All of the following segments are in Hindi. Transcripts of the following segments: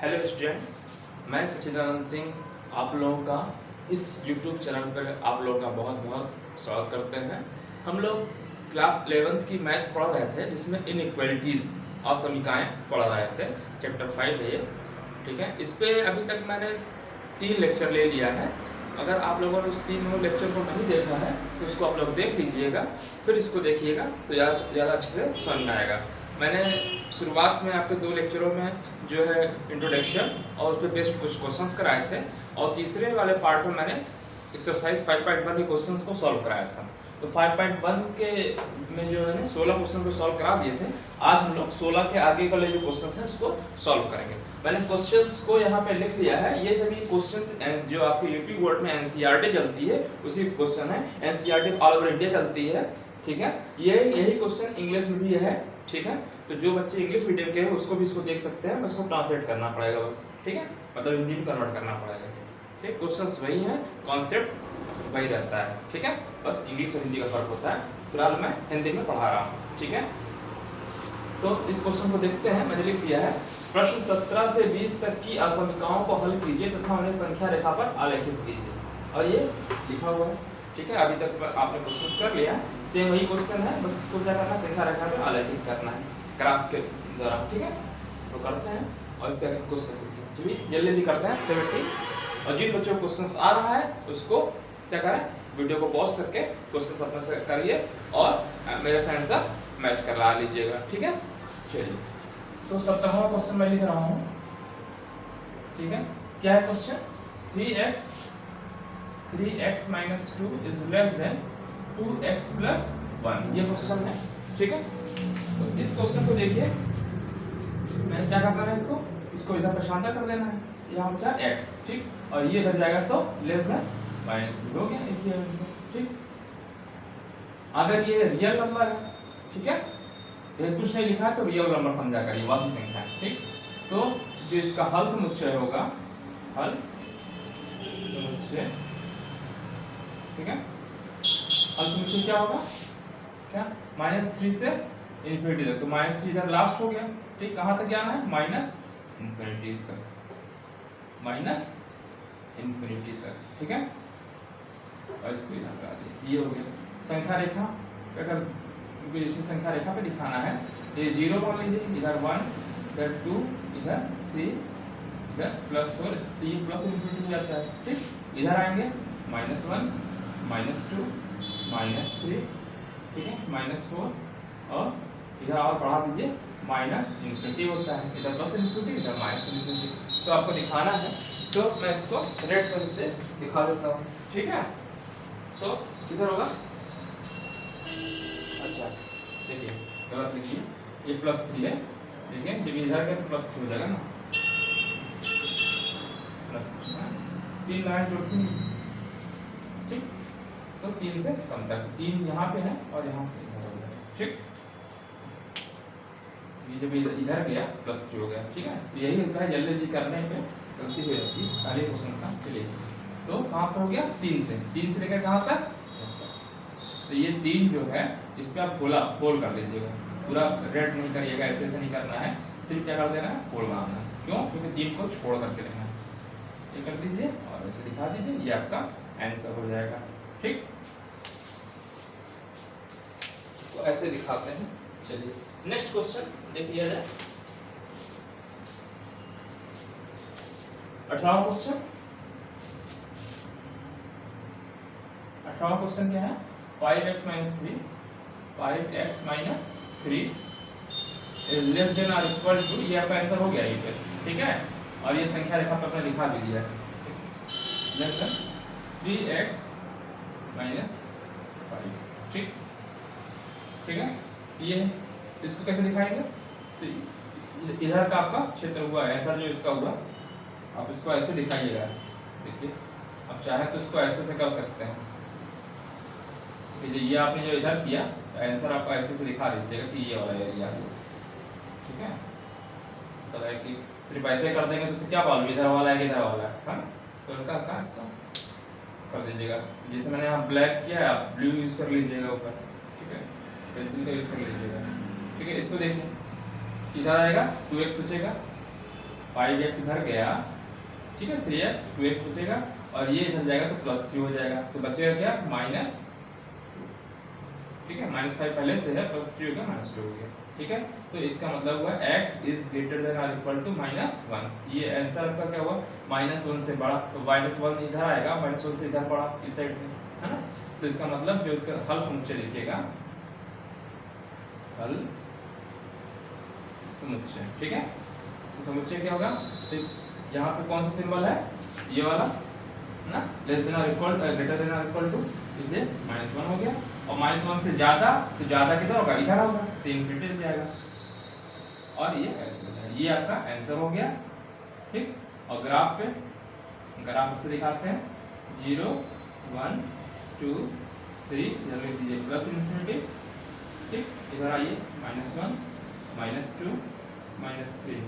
हेलो स्टूडेंट, मैं सचिदानंद सिंह आप लोगों का इस YouTube चैनल पर आप लोगों का बहुत बहुत स्वागत करते हैं। हम लोग क्लास 11th की मैथ पढ़ रहे थे, जिसमें इनइक्वालिटीज़ असमीकाएँ पढ़ रहे थे। चैप्टर 5 है ये, ठीक है। इस पर अभी तक मैंने 3 लेक्चर ले लिया है। अगर आप लोगों ने उस 3 लेक्चर को नहीं देखा है तो उसको आप लोग देख लीजिएगा, फिर इसको देखिएगा तो ज़्यादा अच्छे से समझ में आएगा। मैंने शुरुआत में आपके 2 लेक्चरों में जो है इंट्रोडक्शन और उस पर बेस्ड कुछ क्वेश्चंस कराए थे, और तीसरे वाले पार्ट में मैंने एक्सरसाइज 5.1 के क्वेश्चंस को सॉल्व कराया था। तो 5.1 के में जो है 16 क्वेश्चन को सॉल्व करा दिए थे। आज हम लोग 16 के आगे वाले जो क्वेश्चंस हैं उसको सॉल्व करेंगे। मैंने क्वेश्चंस को यहाँ पे लिख लिया है। ये सभी क्वेश्चंस जो आपके यूपी बोर्ड में एनसीईआरटी चलती है उसी क्वेश्चन है। एनसीईआरटी ऑल ओवर इंडिया चलती है, ठीक है। यही क्वेश्चन इंग्लिश में भी है, ठीक है। तो जो बच्चे इंग्लिश मीडियम के हैं उसको भी इसको देख सकते हैं, उसको ट्रांसलेट करना पड़ेगा बस, ठीक है। मतलब हिंदी में कन्वर्ट करना पड़ेगा, ठीक। क्वेश्चंस वही हैं, कॉन्सेप्ट वही रहता है, ठीक है। बस इंग्लिश और हिंदी का फर्क होता है। फिलहाल मैं हिंदी में पढ़ा रहा हूँ, ठीक है। तो इस क्वेश्चन को देखते हैं। मैंने लिख दिया है, प्रश्न 17 से 20 तक की असमीकाओं को हल कीजिए तथा उन्हें संख्या रेखा पर आलेखित कीजिए। और ये लिखा हुआ है, ठीक है। अभी तक आपने क्वेश्चन कर लिया, सेम वही क्वेश्चन है, बस इसको क्या करना है, संख्या रेखा पर आलेखित करना है ग्राफ के द्वारा, ठीक है। तो करते हैं और इसके आगे क्वेश्चन चलिए जल्दी करते हैं 70। और जिन बच्चों को क्वेश्चन आ रहा है उसको क्या करें, वीडियो को पॉज करके क्वेश्चन अपने से करिए और मेरे से आंसर मैच करा लीजिएगा, ठीक है। चलिए, तो 17वां क्वेश्चन मैं लिख रहा हूँ, ठीक है। क्या है question, 3x minus 2 is less than 2x plus 1, ये क्वेश्चन है, ठीक है। तो इस क्वेश्चन को देखिए, मैं क्या करना है, इसको इधर पर शांता कर देना है, यहाँ बचा x, ठीक। और ये इधर जाएगा तो लेस देन -2 हो गया, एक ही आंसर, ठीक। अगर ये रियल नंबर है, ठीक है, ये कुछ नहीं लिखा है तो रियल नंबर समझा करिए, वास्तविक संख्या है, ठीक। तो जो इसका हल समुच्चय होगा, हल समुच्चय, ठीक है। हल समुच्चय क्या होगा, क्या -3 से इन्फिनिटी तक। तो -3 इधर लास्ट हो गया, ठीक। कहाँ तक जाना है, -इन्फिनिटी तक, -इन्फिनिटी तक, ठीक है। और इसको इधर लगा दिए, ये हो गया संख्या रेखा। अगर इसमें संख्या रेखा पे दिखाना है, ये 0 मान लीजिए, इधर 1, इधर 2, इधर 3, इधर +4, ये प्लस इन्फिनिटी हो जाता है, ठीक। इधर आएंगे -1, -2, -3, ठीक है, -4, और इधर और बढ़ा दीजिए -इन्फिनिटी होता है, इधर प्लस इन्फिनिटी, इधर -इन्फिनिटी। तो आपको दिखाना है, तो मैं इसको रेड पेन से दिखा देता हूँ, ठीक है। तो किधर होगा, अच्छा देखिए, गलत लिखिए, ये +3 है, देखिए जब इधर गया तो +3 हो जाएगा ना, +3 लाइन जोड़ती है, ठीक। तो 3 से कम तक, 3 यहाँ पे है और यहाँ से इधर हो गया, ठीक। ये जब इधर गया +3 हो गया, ठीक है। तो यही होता है, जल्दी करने पे गलती हो जाती है, खाली क्वेश्चन का। चलिए, तो कहाँ पर हो गया, 3 से लेकर कहाँ तक, तो ये 3 जो है इसका फोल्ड कर लीजिएगा, पूरा रेड नहीं करिएगा, ऐसे नहीं करना है, सिर्फ क्या कर देना है, फोल्ड बनाना है। क्यों, क्योंकि 3 को छोड़ करके रहना है। ये कर दीजिए और ऐसे दिखा दीजिए, ये आपका आंसर हो जाएगा, ठीक। तो ऐसे दिखाते हैं। चलिए नेक्स्ट क्वेश्चन देख लिया जाए। 18वां क्वेश्चन, 18वां क्वेश्चन क्या है, 5x minus 3 लेस देन और इक्वल टू, ये आपका आंसर हो गया ये पे, ठीक है। और ये संख्या रेखा पर आपने दिखा भी दिया है, लेस देन 3x minus 5, ठीक, ठीक है। ये इसको कैसे दिखाएंगे, तो इधर का आपका क्षेत्र हुआ है, आंसर जो इसका हुआ, आप इसको ऐसे दिखाइएगा, देखिए। अब चाहे तो इसको ऐसे से कर सकते हैं, ये आपने जो इधर किया आंसर आपको ऐसे से दिखा दीजिएगा कि ये वाला एरिया है, ठीक है। तो है कि सिर्फ ऐसे कर देंगे तो उससे क्या मालूम इधर वाला है कि इधर वाला है, तो इनका कहाँ इसका कर दीजिएगा। जैसे मैंने यहाँ ब्लैक किया है, आप ब्लू यूज़ कर लीजिएगा ऊपर, ठीक है, पेंसिल का यूज़ कर लीजिएगा, ठीक है। इसको देखिए, इधर आएगा 2x बचेगा, 5x इधर गया, ठीक है, 3x 2x बचेगा, और ये इधर जाएगा तो +3 हो जाएगा, तो बचेगा क्या -2, ठीक है, -5 पहले से है, +3 हो गया, -2 हो गया, ठीक है। तो इसका मतलब हुआ x इज ग्रेटर देन और इक्वल टू -1। ये आंसर आपका क्या हुआ, -1 से बड़ा, तो -1 इधर आएगा, -1 से इधर बड़ा इस साइड में, है ना। तो इसका मतलब जो इसका हल समुच्चय लिखिएगा, हल समुच्चय, ठीक है। तो समुच्चय क्या होगा, तो यहाँ पे कौन सा सिंबल है, ये वाला ना, लेस देन और इक्वल, ग्रेटर देन और इक्वल टू, इसलिए -1 हो गया, और -1 से ज्यादा, तो ज्यादा किधर होगा, इधर होगा, तो इन्फिनिटी जाएगा, और ये ऐसे हो जाएगा। ये आपका आंसर हो गया, ठीक। और ग्राफ से दिखाते हैं, 0 1 2 3, इधर लिख दीजिए प्लस इन्फिनिटी, ठीक, इधर आइए -1 -2 -3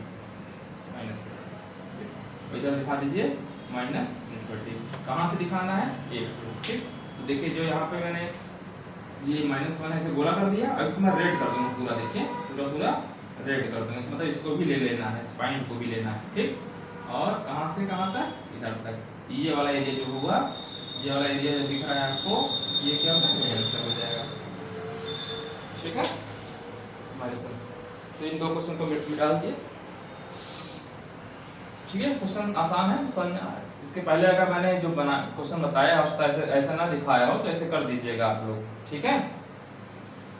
-7, इधर दिखा दीजिए -इन्फिनिटी। कहाँ से दिखाना है, 1 से, ठीक। तो देखिए जो यहाँ पे मैंने ये -1 ऐसे गोला कर दिया, और इसको मैं रेड कर दूंगा पूरा, देखिए पूरा रेड कर दूंगा, मतलब इसको भी ले लेना है, स्पाइन को भी लेना है, ठीक। और कहाँ से कहाँ तक, इधर तक, ये वाला एरिया जो हुआ, ये वाला एरिया जो दिख रहा है आपको, ये क्या होगा, हो जाएगा, ठीक है हमारे साथ। तो इन 2 क्वेश्चन को मिटा दिए, ठीक है। क्वेश्चन आसान है, इसके पहले अगर मैंने जो बना क्वेश्चन बताया उसका ऐसा ना लिखाया हो तो ऐसे कर दीजिएगा आप लोग, ठीक है।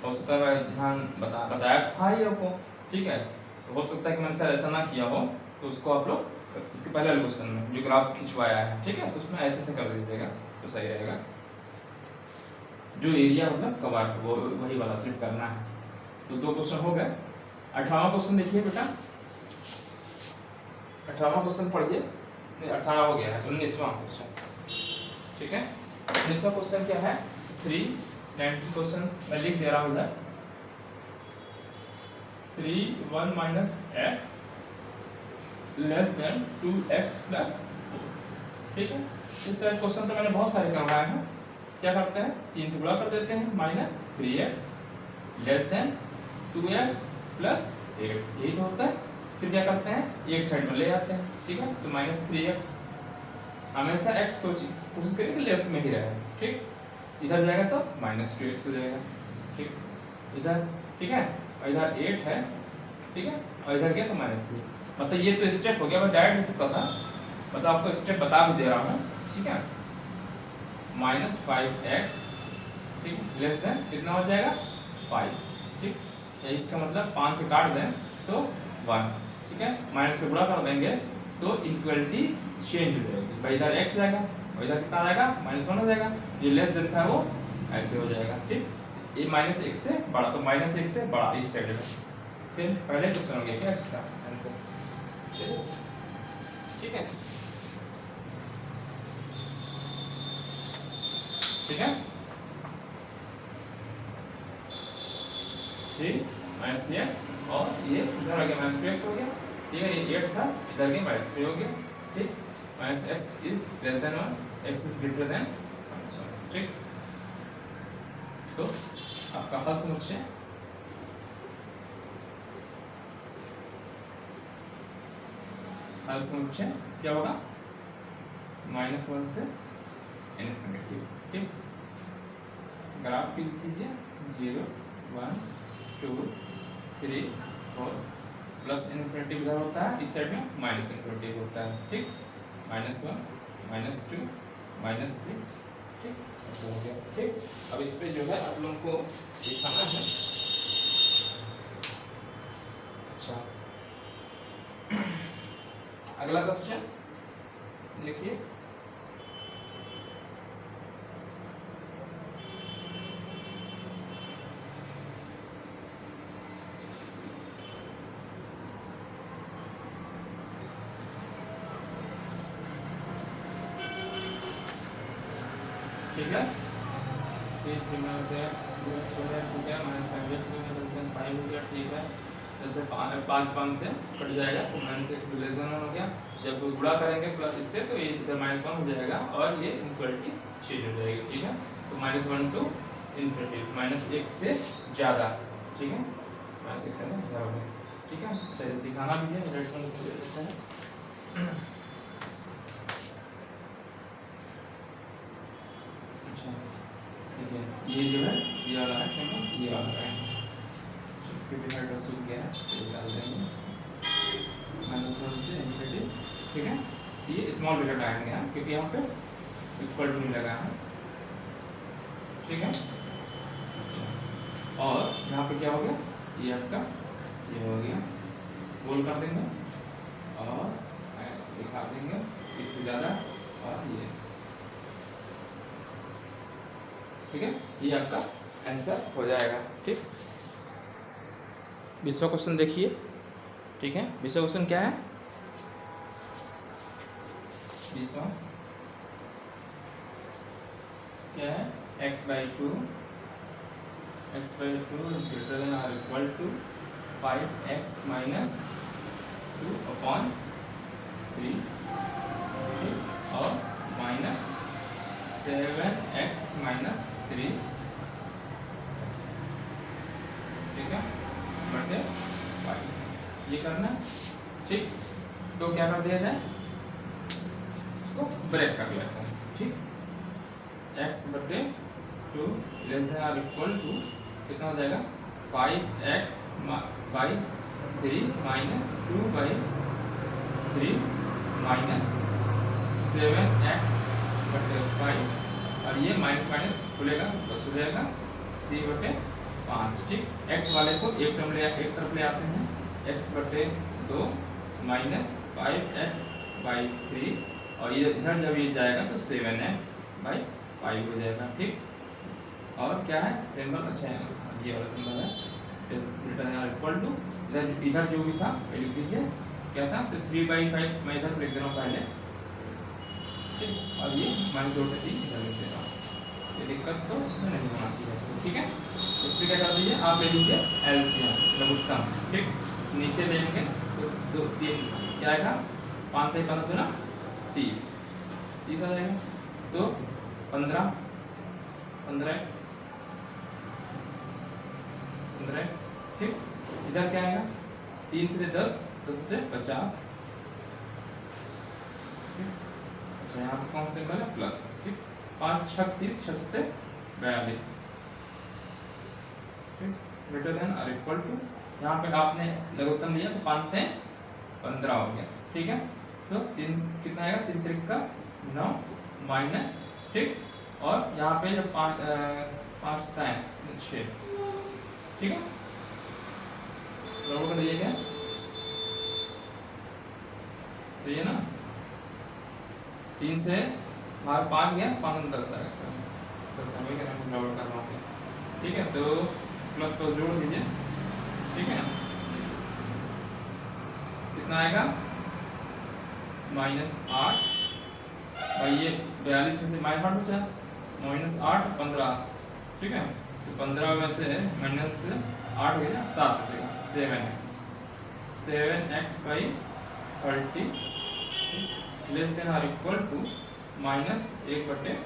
तो उसका ध्यान बताया था ही आपको, ठीक है। तो हो सकता है कि मैंने सर ऐसा ना किया हो, तो उसको आप लोग इसके पहले वाले क्वेश्चन में जो ग्राफ खिंचवाया है, ठीक है, तो उसमें ऐसे कर दीजिएगा तो सही रहेगा। जो एरिया मतलब कवर वो वही वाला सिर्फ करना है। तो 2 क्वेश्चन हो गए। 18वां क्वेश्चन देखिए बेटा, 18वां क्वेश्चन पढ़िए, 18 हो गया है, 19वां क्वेश्चन, ठीक है। 19वां क्वेश्चन क्या है, 390 क्वेश्चन मैं लिख दे रहा हूँ इधर, 3 1 -x less than 2x plus, ठीक है। इस तरह क्वेश्चन तो मैंने बहुत सारे करवाए हैं। क्या करते हैं, 3 से गुणा कर देते हैं, -3x less than 2x plus 8, यही तो होता है। फिर क्या करते हैं, एक साइड में ले जाते हैं, ठीक है। तो -3x, हमेशा x सोचिए, कोशिश करिए कि लेफ्ट में ही रहे, ठीक। इधर जाएगा तो -2x हो जाएगा, ठीक, इधर, ठीक है। और इधर 8 है, ठीक है, और इधर गया तो -3, मतलब ये तो स्टेप हो गया, मैं डायरेक्ट नहीं सकता था, मतलब आपको स्टेप बता भी दे रहा हूँ, ठीक है। -5x, ठीक, लेस देन कितना हो जाएगा, 5, ठीक। इसका मतलब 5 से काट दें तो 1, ठीक है। माइनस से गुणा कर देंगे तो इक्वलिटी चेंज हो जाएगी, भाई इधर x जाएगा और इधर कितना आएगा, -1 हो जाएगा। ये लेस देन था वो ऐसे हो जाएगा, ठीक। ये -1 से बड़ा, तो -1 से बड़ा इस साइड में, सेम पहले क्वेश्चन हो गया क्या इसका आंसर, ठीक है, ठीक है। 3 -3x और ये इधर आ गया -2x हो गया, ठीक है। ये 8 था, इधर गया -3 हो गया, ठीक। -x is less than 1, x is greater then -1, ठीक। तो आपका हल समुच्चय क्या होगा, -1 से इन्फिनिटी, ठीक। ग्राफ खींच दीजिए, 0 1 2 3 4, प्लस इन्फिनिटी इधर होता है, इस साइड में माइनस इन्फिनिटी होता है, ठीक। -1 -2 -3, ठीक, ऐसा हो गया, ठीक। अब इस पे जो है आप लोगों को दिखाना है, अच्छा। अगला क्वेश्चन लिखिए, ठीक है। 3 -x हो गया, ठीक है, -5x हो गया, ठीक है। जैसे 5 से कट जाएगा तो -x लेस देन 1 हो गया। जब गुणा करेंगे प्लस इससे तो ये इधर -1 हो जाएगा और ये इक्वलिटी चेंज हो जाएगी, ठीक है। तो -1 टू इन्फिनिटी, -1 से ज़्यादा, ठीक है, -1 से ज़्यादा हो गया, ठीक है। चलिए दिखाना भी है, रेड कलर को दे देते हैं। अच्छा ठीक है, ये जो है ये वाला है सिंबल, ये वाला है, इसके भी हेडर सूख गया है तो डाल देंगे -1 से इन्फिनिटी। ठीक है, ये स्मॉल ब्रैकेट आएंगे यहाँ क्योंकि यहाँ पे इक्वल टू नहीं लगा है। ठीक है, और यहाँ पे क्या हो गया, ये आपका ये हो गया, गोल कर देंगे और ऐसे दिखा देंगे एक से ज़्यादा, और ये ठीक है, ये आपका आंसर हो जाएगा। ठीक, 20वां क्वेश्चन देखिए। ठीक है, 20वां क्वेश्चन क्या है, 20वां क्या है, x/2 is greater than or equal to 5x minus 2 upon 3 और minus 7x minus 3, ठीक है, बटे 5 ये करना। ठीक, तो क्या कर दिया जाए, इसको ब्रेक कर लेते हैं। ठीक, x बटे 2 लेस देन और इक्वल टू कितना हो जाएगा, 5x by 3 minus 2 by 3 minus 7x बटे 5, और ये माइनस माइनस खुलेगा बस हो जाएगा 3 बटे 5। ठीक, x वाले को एक तरफ ले आते हैं, x बटे 2 माइनस 5x by 3, और ये इधर जब ये जाएगा तो 7x by 5 हो जाएगा। ठीक, और क्या है सिंबल, अच्छा ये वाला सिंबल है, ग्रेटर देन और इक्वल टू, इधर जो भी था लिख दीजिए, क्या था, तो 3/5 मैं इधर लिख दे रहा हूँ पहले। ठीक, और ये -2/3 इधर लिख दे रहा हूँ, ये दिक्कत तो इसमें नहीं होना चाहिए। ठीक है, इसमें क्या कर दीजिए, आप ले लीजिए एलसीएम लघुत्तम। ठीक, नीचे लेंगे तो 2 3 क्या आएगा, 5 से 15 दूना 30 आ जाएगा, तो 15x। ठीक, इधर क्या आएगा, 3 से 10 10 से 50। अच्छा, यहाँ पर कौन से है प्लस। ठीक, 5 6 30 6 से 42। ठीक, ग्रेटर देन और इक्वल टू, यहाँ पे आपने लघुत्तम लिया तो 5 से 15 हो गया। ठीक है, तो 3 कितना आएगा, 3 त्रिक का 9 माइनस। ठीक, और यहाँ पे जब 5 है 6। ठीक है, बराबर कर दीजिए, क्या सही है ना, 3 से भाग 5 गया, 5 10 आएगा, बराबर कर रहा हूँ। ठीक है, तो प्लस प्लस जोड़ दीजिए। ठीक है, कितना आएगा, -8 भाई, ये 42 में से -8 बचा, -8 15। ठीक है, तो 15 में से -8 हो गया, 7 बचेगा, 7x by 30 लेस देन और इक्वल टू -1/15।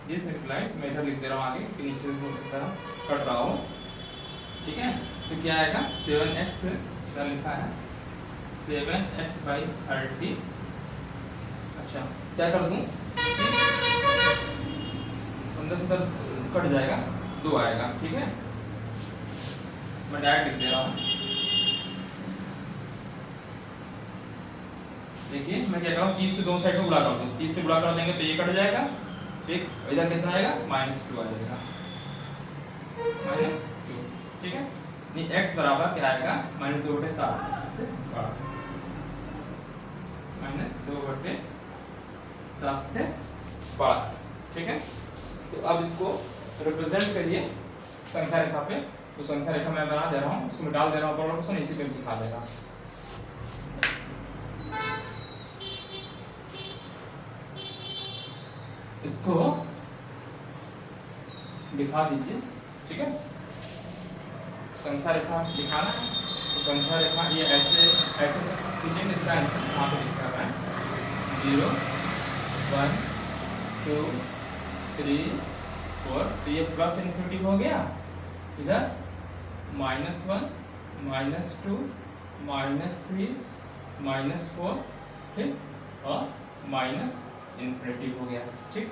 दिस इम्प्लाइज, मैं इधर लिख दे रहा हूँ आगे कि नीचे की तरह कट रहा हो। ठीक है, तो क्या आएगा, 7x इधर लिखा है 7x by 30। अच्छा, क्या कर दूँ, 15 से कट जाएगा, 2 आएगा। ठीक है, मैं डायरेक्ट लिख दे रहा हूँ। देखिए, मैं क्या कर रहा हूँ, 30 से दोनों साइड में गुणा कर दूँ, 30 से गुणा कर देंगे तो ये कट जाएगा। ठीक, इधर कितना आएगा, -2 आ जाएगा, -2। ठीक है, नहीं x बराबर क्या आएगा, -2/7 से बड़ा, -2/7 से बड़ा। ठीक है, तो अब इसको रिप्रेजेंट करिए संख्या रेखा पे, तो संख्या रेखा मैं बना दे रहा हूँ, उसको डाल दे रहा हूँ, प्रॉब्लम क्वेश्चन इसी पे दिखा देगा। इसको दिखा दीजिए। ठीक है, संख्या रेखा दिखाना है, तो संख्या रेखा ये ऐसे खींचेंगे, इसका आंसर यहाँ पे लिखा है 0 1 2 3 4। तो ये प्लस इन्फिनिटी हो गया, इधर -1 -2 -3 -4 ठीक और -∞ हो गया। ठीक,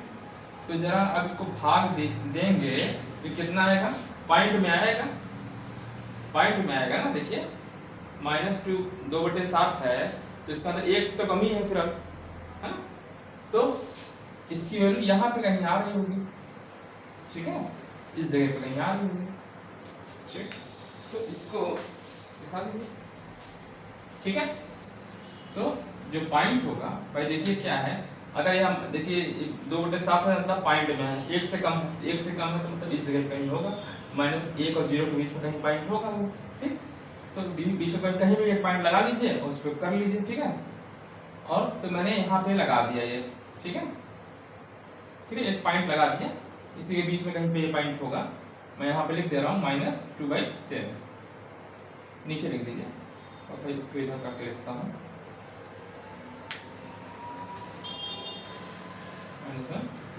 तो जरा अब इसको भाग देंगे तो कितना आएगा, पॉइंट में आएगा, पॉइंट में आएगा ना। देखिए -2 2/7 है तो इसका अंदर 1 से तो कम ही है फिर अब, है ना, तो इसकी वैल्यू यहाँ पे कहीं आ रही होगी। ठीक है, इस जगह पे कहीं आ रही होगी। ठीक, तो इसको दिखा दीजिए। ठीक है, तो जो पॉइंट होगा भाई देखिए क्या है, अगर यहाँ देखिए 2/7 है मतलब पॉइंट में है, 1 से कम है, 1 से कम है तो मतलब इस जगह कहीं होगा, -1 और 0 के बीच में कहीं पॉइंट होगा वो। ठीक, तो बीच में कहीं भी एक पॉइंट लगा लीजिए और उस पर कर लीजिए। ठीक है, और तो मैंने यहाँ पे लगा दिया ये। ठीक है, ठीक है, एक पॉइंट लगा दिया, इसी के बीच में कहीं पे ये पॉइंट होगा। मैं यहाँ पे लिख दे रहा हूँ -2/7, नीचे लिख दीजिए और फिर इसको इधर करके लिखता हूँ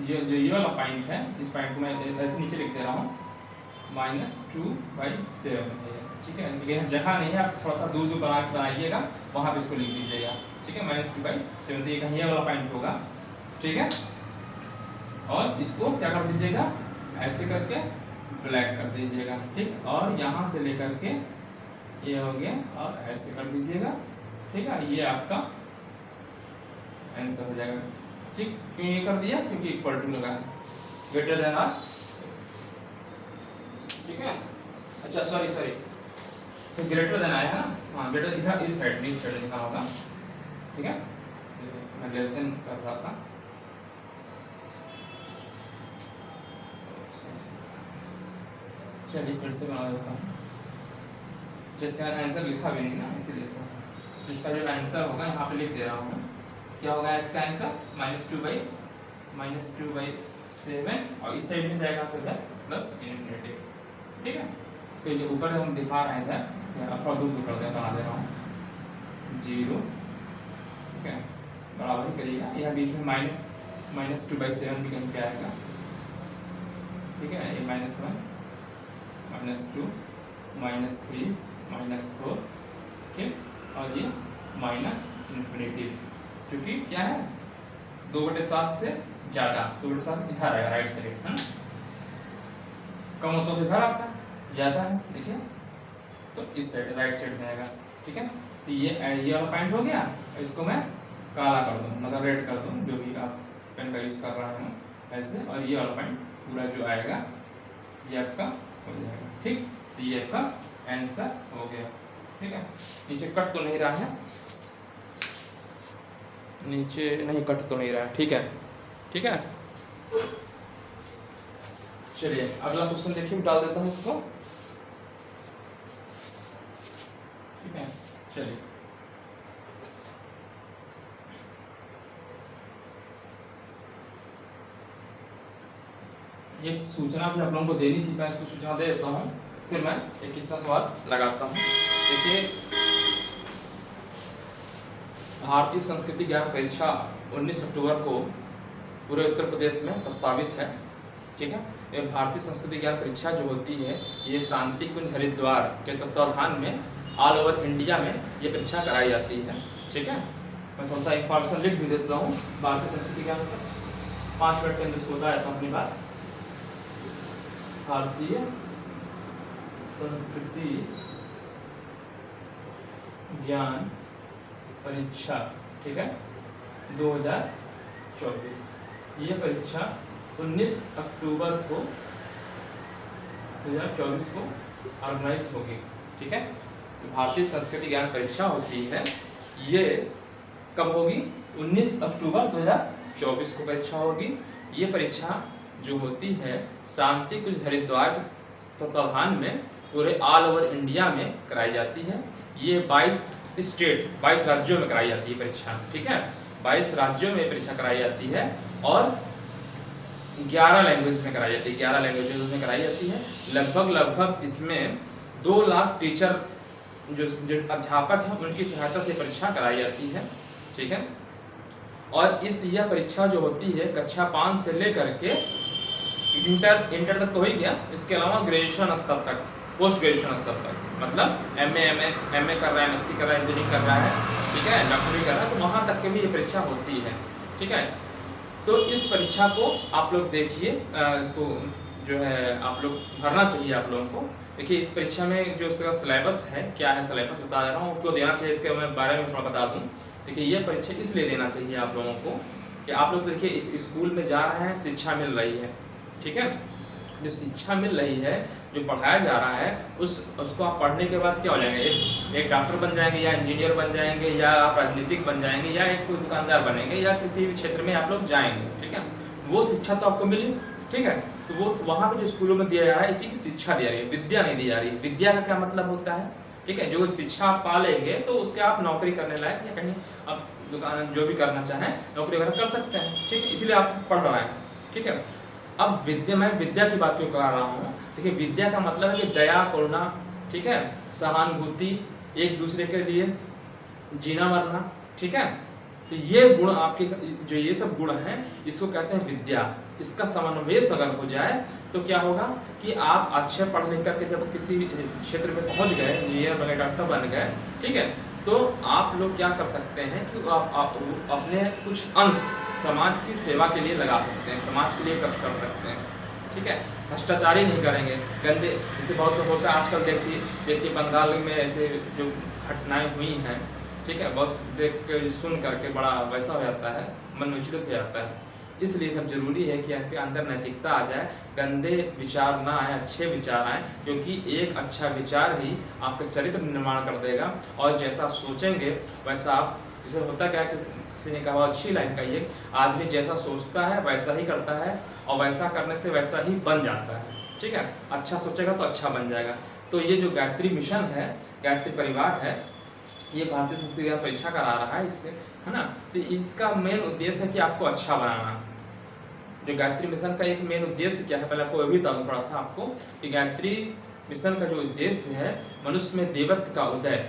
ये जो ये वाला पॉइंट है, इस पॉइंट को मैं ऐसे नीचे लिख दे रहा हूँ -2/7 है। ठीक है, क्योंकि यहाँ जगह नहीं है, आप थोड़ा सा दूर दूर बनाइएगा, वहाँ पे इसको लिख दीजिएगा। ठीक है, -2/7 तो ये कहीं ये वाला पॉइंट होगा। ठीक है, और इसको क्या कर दीजिएगा, ऐसे करके ब्लैक कर दीजिएगा। ठीक, और यहाँ से लेकर के ये हो गया और ऐसे कर दीजिएगा। ठीक है, ये आपका आंसर हो जाएगा। ठीक, क्यों ये कर दिया, क्योंकि इक्वल टू लगा ग्रेटर देन आर। ठीक है, अच्छा सॉरी तो ग्रेटर देन आया है ना, हाँ ग्रेटर इधर इस साइड लिखा होगा। ठीक है, मैं लेस देन कर रहा था। चलिए फिर से बना देता हूँ, जिसका आंसर लिखा भी नहीं ना इसीलिए, इसका जो आंसर होगा यहाँ पे लिख दे रहा हूँ। क्या होगा इसका आंसर, -2/7 और इस साइड में जाएगा तो इधर +∞। ठीक है, तो ये ऊपर हम दिखा रहे हैं इधर थोड़ा दूर कर दे बना दे रहा हूँ 0। ठीक है, बराबर ही करिएगा, यहाँ बीच में -2/7 भी कहीं पे आएगा। ठीक है, ये -1 -2 -3 -4 ठीक, और ये -∞, क्योंकि क्या है 2/7 से ज्यादा, 2/7 इधर आएगा राइट साइड, है ना, कम हो तो इधर आता है, ज्यादा है देखिए तो इस साइड राइट साइड में आएगा। ठीक है, तो ये वाला पॉइंट हो गया, इसको मैं काला कर दूँ, मतलब रेड कर दूँ, जो भी आप पेन का यूज कर रहा हूँ ऐसे, और ये वाला पॉइंट पूरा जो आएगा ये आपका हो जाएगा। ठीक, तो ये आपका आंसर हो गया। ठीक है, नीचे कट तो नहीं रहा है, नीचे नहीं कट तो नहीं रहा है। ठीक है, ठीक है, चलिए अगला क्वेश्चन देखिए, डाल देता हूँ इसको। ठीक है, चलिए एक सूचना भी आप लोगों को देनी थी, मैं इसको सूचना दे देता हूँ, फिर मैं एक किस्सा सवाल लगाता हूँ। देखिए भारतीय संस्कृति ज्ञान परीक्षा 19 अक्टूबर को पूरे उत्तर प्रदेश में प्रस्तावित है। ठीक है, ये भारतीय संस्कृति ज्ञान परीक्षा जो होती है ये शांति कुंज हरिद्वार के तत्वाधान में ऑल ओवर इंडिया में ये परीक्षा कराई जाती है। ठीक है, मैं थोड़ा सा इंफॉर्मेशन लिख भी देता हूँ भारतीय संस्कृति ज्ञान पर, 5 मिनट के अंदर इसको बताया था अपनी बात। भारतीय संस्कृति ज्ञान परीक्षा, ठीक है, 2024, ये परीक्षा 19 अक्टूबर को 2024 को ऑर्गेनाइज होगी। ठीक है, भारतीय संस्कृति ज्ञान परीक्षा होती है, ये कब होगी, 19 अक्टूबर 2024 को परीक्षा होगी। ये परीक्षा जो होती है शांति कुंज हरिद्वार तत्वाधान में पूरे ऑल ओवर इंडिया में कराई जाती है। ये 22 राज्यों में कराई जाती है परीक्षा। ठीक है, 22 राज्यों में परीक्षा कराई जाती है और 11 लैंग्वेज में कराई जाती है, 11 लैंग्वेज में कराई जाती है। लगभग इसमें 2 लाख टीचर जो अध्यापक हैं उनकी सहायता से परीक्षा कराई जाती है। ठीक है, और यह परीक्षा जो होती है कक्षा 5 से लेकर के इंटर तक तो हो ही गया, इसके अलावा ग्रेजुएशन स्तर तक, पोस्ट ग्रेजुएशन स्तर तक मतलब एमए कर रहा है, एमएससी कर रहा है, इंजीनियरिंग कर रहा है, ठीक है, डॉक्टरी कर रहा है, तो वहाँ तक के भी ये परीक्षा होती है, ठीक है। तो इस परीक्षा को आप लोग देखिए, इसको जो है आप लोग भरना चाहिए आप लोगों को। देखिए इस परीक्षा में जो इसका सिलेबस है, क्या है सिलेबस बता दे रहा हूँ, क्यों देना चाहिए इसके मैं बारे में थोड़ा बता दूँ। देखिए ये परीक्षा इसलिए देना चाहिए आप लोगों को कि आप लोग देखिए स्कूल में जा रहे हैं, शिक्षा मिल रही है, ठीक है। जो शिक्षा मिल रही है, जो पढ़ाया जा रहा है, उसको आप पढ़ने के बाद क्या हो जाएंगे, एक डॉक्टर बन जाएंगे, या इंजीनियर बन जाएंगे, या आप राजनीतिक बन जाएंगे, या एक कोई दुकानदार बनेंगे, या किसी भी क्षेत्र में आप लोग जाएंगे, ठीक है। वो शिक्षा तो आपको मिली, ठीक है। तो वो वहाँ पे जो स्कूलों में दिया जा रहा है, इसी की शिक्षा दी जा रही है, विद्या नहीं दी जा रही है। विद्या का क्या मतलब होता है, ठीक है, जो शिक्षा आप पा लेंगे तो उसके आप नौकरी करने लायक या कहीं आप दुकान जो भी करना चाहें नौकरी वगैरह कर सकते हैं, ठीक है, इसलिए आप पढ़ रहे हैं, ठीक है। अब मैं विद्या की बात क्यों कर रहा हूँ, देखिए विद्या का मतलब है कि दया, करुणा, ठीक है, सहानुभूति, एक दूसरे के लिए जीना मरना, ठीक है। तो ये गुण आपके जो ये सब गुण हैं, इसको कहते हैं विद्या। इसका समन्वय अगर हो जाए तो क्या होगा कि आप अच्छे पढ़ लिख करके जब किसी क्षेत्र में पहुंच गए, इंजीनियर बने, डॉक्टर बन गए, ठीक है, तो आप लोग क्या कर सकते हैं कि आप अपने कुछ अंश समाज की सेवा के लिए लगा सकते हैं, समाज के लिए खर्च कर सकते हैं, ठीक है। भ्रष्टाचारी नहीं करेंगे, गंदे, जैसे बहुत लोग होता है आजकल, देखिए बंगाल में ऐसे जो घटनाएं हुई हैं, ठीक है, बहुत देख के सुन करके बड़ा वैसा हो जाता है, मन विचलित हो जाता है। इसलिए सब जरूरी है कि आपके अंदर नैतिकता आ जाए, गंदे विचार ना आए, अच्छे विचार आए, क्योंकि एक अच्छा विचार ही आपका चरित्र निर्माण कर देगा। और जैसा सोचेंगे वैसा आप, जैसे होता क्या है, किसी ने कहा अच्छी लाइन कही है, आदमी जैसा सोचता है वैसा ही करता है, और वैसा करने से वैसा ही बन जाता है, ठीक है। अच्छा सोचेगा तो अच्छा बन जाएगा। तो ये जो गायत्री मिशन है, गायत्री परिवार है, ये भारतीय संस्कृत ज्ञान परीक्षा करा रहा है, इससे, है ना। तो इसका मेन उद्देश्य है कि आपको अच्छा बनाना। जो गायत्री मिशन का एक मेन उद्देश्य क्या है, पहले आपको अभी बताना पड़ा था आपको कि गायत्री मिशन का जो उद्देश्य है, मनुष्य में देवत्व का उदय,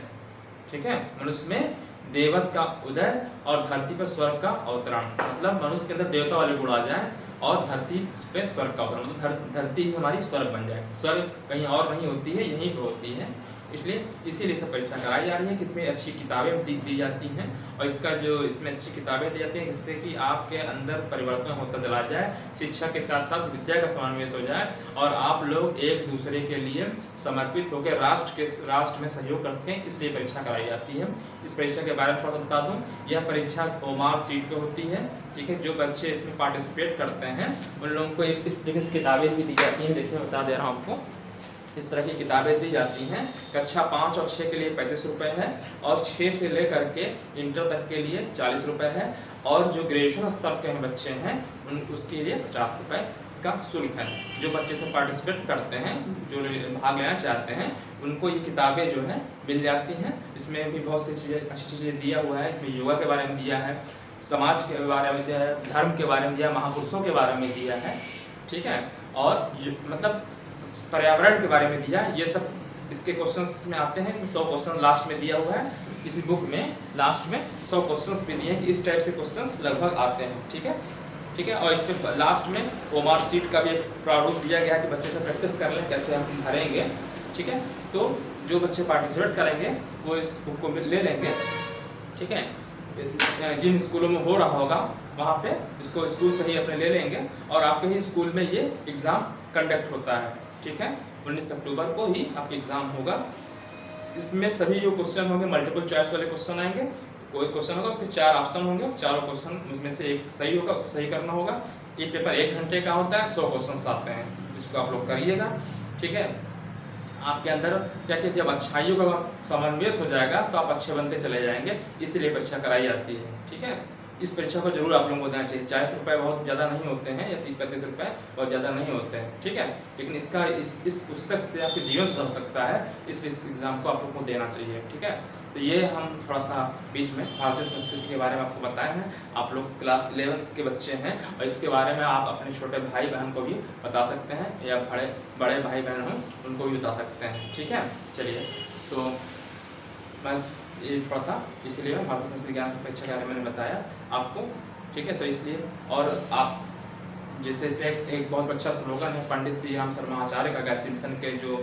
ठीक है, मनुष्य में देवत्व का उदय और धरती पर स्वर्ग का अवतरण। मतलब मनुष्य के अंदर देवता वाले गुण आ जाए और धरती पे स्वर्ग का अवतरण, मतलब धरती ही हमारी स्वर्ग बन जाए। स्वर्ग कहीं और नहीं होती है, यहीं पर होती है। इसलिए इसीलिए सब परीक्षा कराई जा रही है कि इसमें अच्छी किताबें दी जाती हैं, और इसका जो इसमें अच्छी किताबें दी जाती हैं जिससे कि आपके अंदर परिवर्तन होता चला जाए, शिक्षा के साथ साथ विद्या का समावेश हो जाए, और आप लोग एक दूसरे के लिए समर्पित होकर राष्ट्र में सहयोग करते हैं। इसलिए परीक्षा कराई जाती है। इस परीक्षा के बारे में थोड़ा बता दूँ, यह परीक्षा OMR सीट पर होती है, ठीक है। जो बच्चे इसमें पार्टिसिपेट करते हैं उन लोगों को इस तरह की किताबें भी दी जाती हैं। देखिए बता दे रहा हूँ आपको, इस तरह की किताबें दी जाती हैं। कक्षा 5 और 6 के लिए 35 रुपये है, और 6 से लेकर के इंटर तक के लिए 40 रुपये है, और जो ग्रेजुएशन स्तर के बच्चे हैं उसके लिए 50 रुपये इसका शुल्क है। जो बच्चे से पार्टिसिपेट करते हैं, जो भाग लेना चाहते हैं, उनको ये किताबें जो है मिल जाती हैं। इसमें भी बहुत सी चीज़ें, अच्छी चीज़ें दिया हुआ है। इसमें योगा के बारे में दिया है, समाज के बारे में दिया है, धर्म के बारे में दिया, महापुरुषों के बारे में दिया है, ठीक है, और मतलब पर्यावरण के बारे में दिया। ये सब इसके क्वेश्चंस में आते हैं। इसमें 100 क्वेश्चन लास्ट में दिया हुआ है, इसी बुक में लास्ट में 100 क्वेश्चंस भी दिए हैं कि इस टाइप से क्वेश्चंस लगभग आते हैं, ठीक है, ठीक है। और इस पर लास्ट में OMR सीट का भी एक प्रारूप दिया गया कि बच्चे से प्रैक्टिस कर लें कैसे हम भरेंगे, ठीक है। तो जो बच्चे पार्टिसिपेट करेंगे वो इस बुक को ले लेंगे, ठीक है। जिन स्कूलों में हो रहा होगा वहाँ पे इसको स्कूल से ही अपने ले लेंगे, और आपके ही स्कूल में ये एग्ज़ाम कंडक्ट होता है, ठीक है। 19 अक्टूबर को ही आपका एग्ज़ाम होगा। इसमें सभी जो क्वेश्चन होंगे मल्टीपल चॉइस वाले क्वेश्चन आएंगे। कोई क्वेश्चन होगा उसके 4 ऑप्शन होंगे, चारों क्वेश्चन उसमें से एक सही होगा, उसको सही करना होगा। ये पेपर 1 घंटे का होता है, 100 क्वेश्चन आते हैं, इसको आप लोग करिएगा, ठीक है। आपके अंदर क्या कि जब अच्छाइयों का समन्वय हो जाएगा तो आप अच्छे बनते चले जाएंगे। इसलिए परीक्षा कराई जाती है, ठीक है। इस परीक्षा को जरूर आप लोगों को देना चाहिए। 40 रुपये बहुत ज़्यादा नहीं होते हैं, या 30-35 रुपये बहुत ज़्यादा नहीं होते हैं, ठीक है। लेकिन इसका इस पुस्तक से आपके जीवन सुधर सकता है, इसलिए इस एग्ज़ाम को आप लोगों को देना चाहिए, ठीक है। तो ये हम थोड़ा सा बीच में भारतीय संस्कृति के बारे में आपको बताए हैं। आप लोग क्लास 11 के बच्चे हैं, और इसके बारे में आप अपने छोटे भाई बहन को भी बता सकते हैं, या बड़े भाई बहन हों उनको भी बता सकते हैं, ठीक है। चलिए, तो बस ये थोड़ा था, इसलिए भारतीय संस्कृत ज्ञान की परीक्षा के बारे में मैंने बताया आपको, ठीक है। तो इसलिए, और आप जैसे इसमें एक बहुत अच्छा स्लोगन है पंडित श्री राम शर्मा आचार्य का, गायत्री मिशन के जो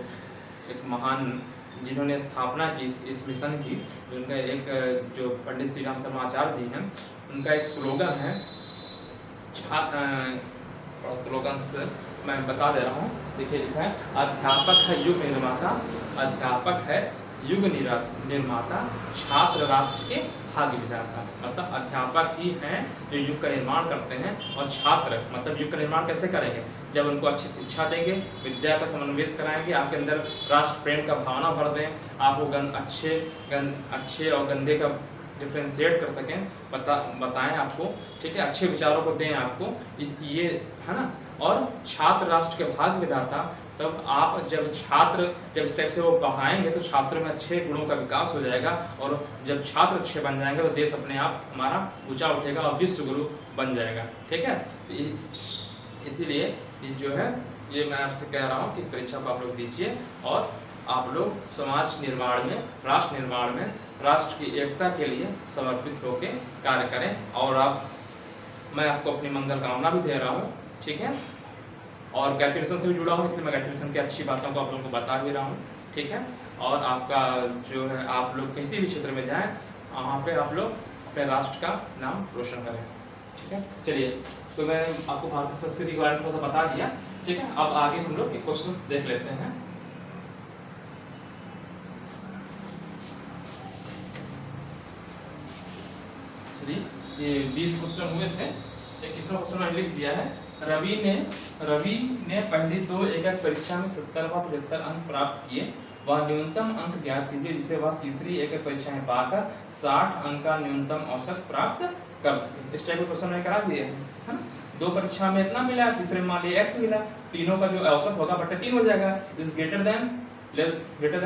एक महान जिन्होंने स्थापना की इस मिशन की, उनका एक जो पंडित श्री राम शर्मा आचार्य जी हैं, उनका एक स्लोगन है, स्लोगन से मैं बता दे रहा हूँ। देखिए लिखा है, अध्यापक है युग निर्माता, अध्यापक है युग निर्माता, छात्र राष्ट्र के भाग्य विधाता। मतलब अध्यापक ही हैं जो युग का निर्माण करते हैं, और छात्र मतलब युग का निर्माण कैसे करेंगे, जब उनको अच्छी शिक्षा देंगे, विद्या का समन्वय कराएंगे, आपके अंदर राष्ट्र प्रेम का भावना भर दें, आपको अच्छे और गंदे का डिफ्रेंशिएट कर सकें, बताएं आपको, ठीक है, अच्छे विचारों को दें आपको, ये है ना। और छात्र राष्ट्र के भाग्य विधाता, तब आप जब इस टाइप से वो पढ़ाएंगे तो छात्रों में अच्छे गुणों का विकास हो जाएगा, और जब छात्र अच्छे बन जाएंगे तो देश अपने आप हमारा ऊंचा उठेगा और विश्व गुरु बन जाएगा, ठीक है। तो इसीलिए जो है ये मैं आपसे कह रहा हूँ कि परीक्षा को आप लोग दीजिए, और आप लोग समाज निर्माण में, राष्ट्र निर्माण में, राष्ट्र की एकता के लिए समर्पित होकर कार्य करें। और मैं आपको अपनी मंगल कामना भी दे रहा हूँ, ठीक है। और गायत्री मिशन से भी जुड़ा हूँ, इसलिए मैं गायत्री मिशन की अच्छी बातों को आप लोगों को बता भी रहा हूँ, ठीक है। और आपका जो है, आप लोग किसी भी क्षेत्र में जाएं, वहाँ पे आप लोग अपने राष्ट्र का नाम रोशन करें, ठीक है। चलिए, तो मैं आपको भारतीय संस्कृति के बारे में थोड़ा बता दिया, ठीक है। अब आगे हम लोग एक क्वेश्चन देख लेते हैं। चलिए, ये 20 क्वेश्चन हुए थे, 21वां क्वेश्चन मैंने लिख दिया है। रवि ने पहली 2 एकक परीक्षा में 70 व 75 अंक प्राप्त किए। वह न्यूनतम अंक ज्ञात कीजिए जिसे वह तीसरी एकक परीक्षा में पाकर 60 अंक का न्यूनतम औसत प्राप्त कर सके। इस टाइप का क्वेश्चन मैंने करा दिया है। 2 परीक्षा में इतना मिला, तीसरे में मान लिया x मिला, तीनों का जो औसत होगा बटा 3 हो जाएगा। इज ग्रेटर देन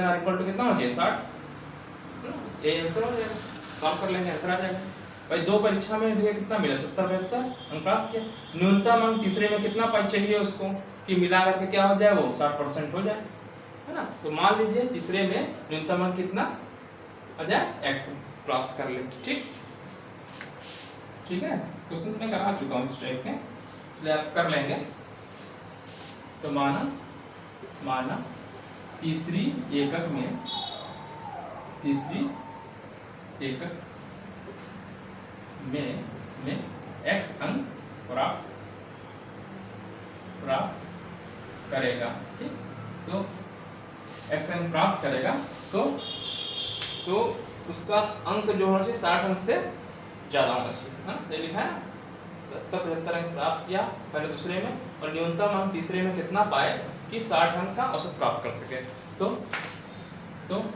और इक्वल टू कितना हो जाए 60, ये आंसर हो जाएगा। सॉल्व कर लेंगे, आंसर आ जाएगा। भाई 2 परीक्षा में देखिए कितना मिला, 70-72 अंक प्राप्त किया। न्यूनतम अंक तीसरे में कितना पाई चाहिए उसको कि मिला करके क्या हो जाए, वो 60% हो जाए, है ना। तो मान लीजिए तीसरे में न्यूनतम अंक कितना आ जाए, x प्राप्त कर ले, ठीक है। क्वेश्चन मैं करा चुका हूँ इस टाइप के, इसलिए आप कर लेंगे। तो माना तीसरी एकक में x अंक प्राप्त करेगा, ठीक। तो x अंक प्राप्त करेगा तो उसका अंक जो होना चाहिए 60 अंक से ज्यादा होना चाहिए, हाँ, ये लिखा है ना। 70-75 अंक प्राप्त किया पहले दूसरे में, और न्यूनतम अंक तीसरे में कितना पाए कि 60 अंक का औसत प्राप्त कर सके। तो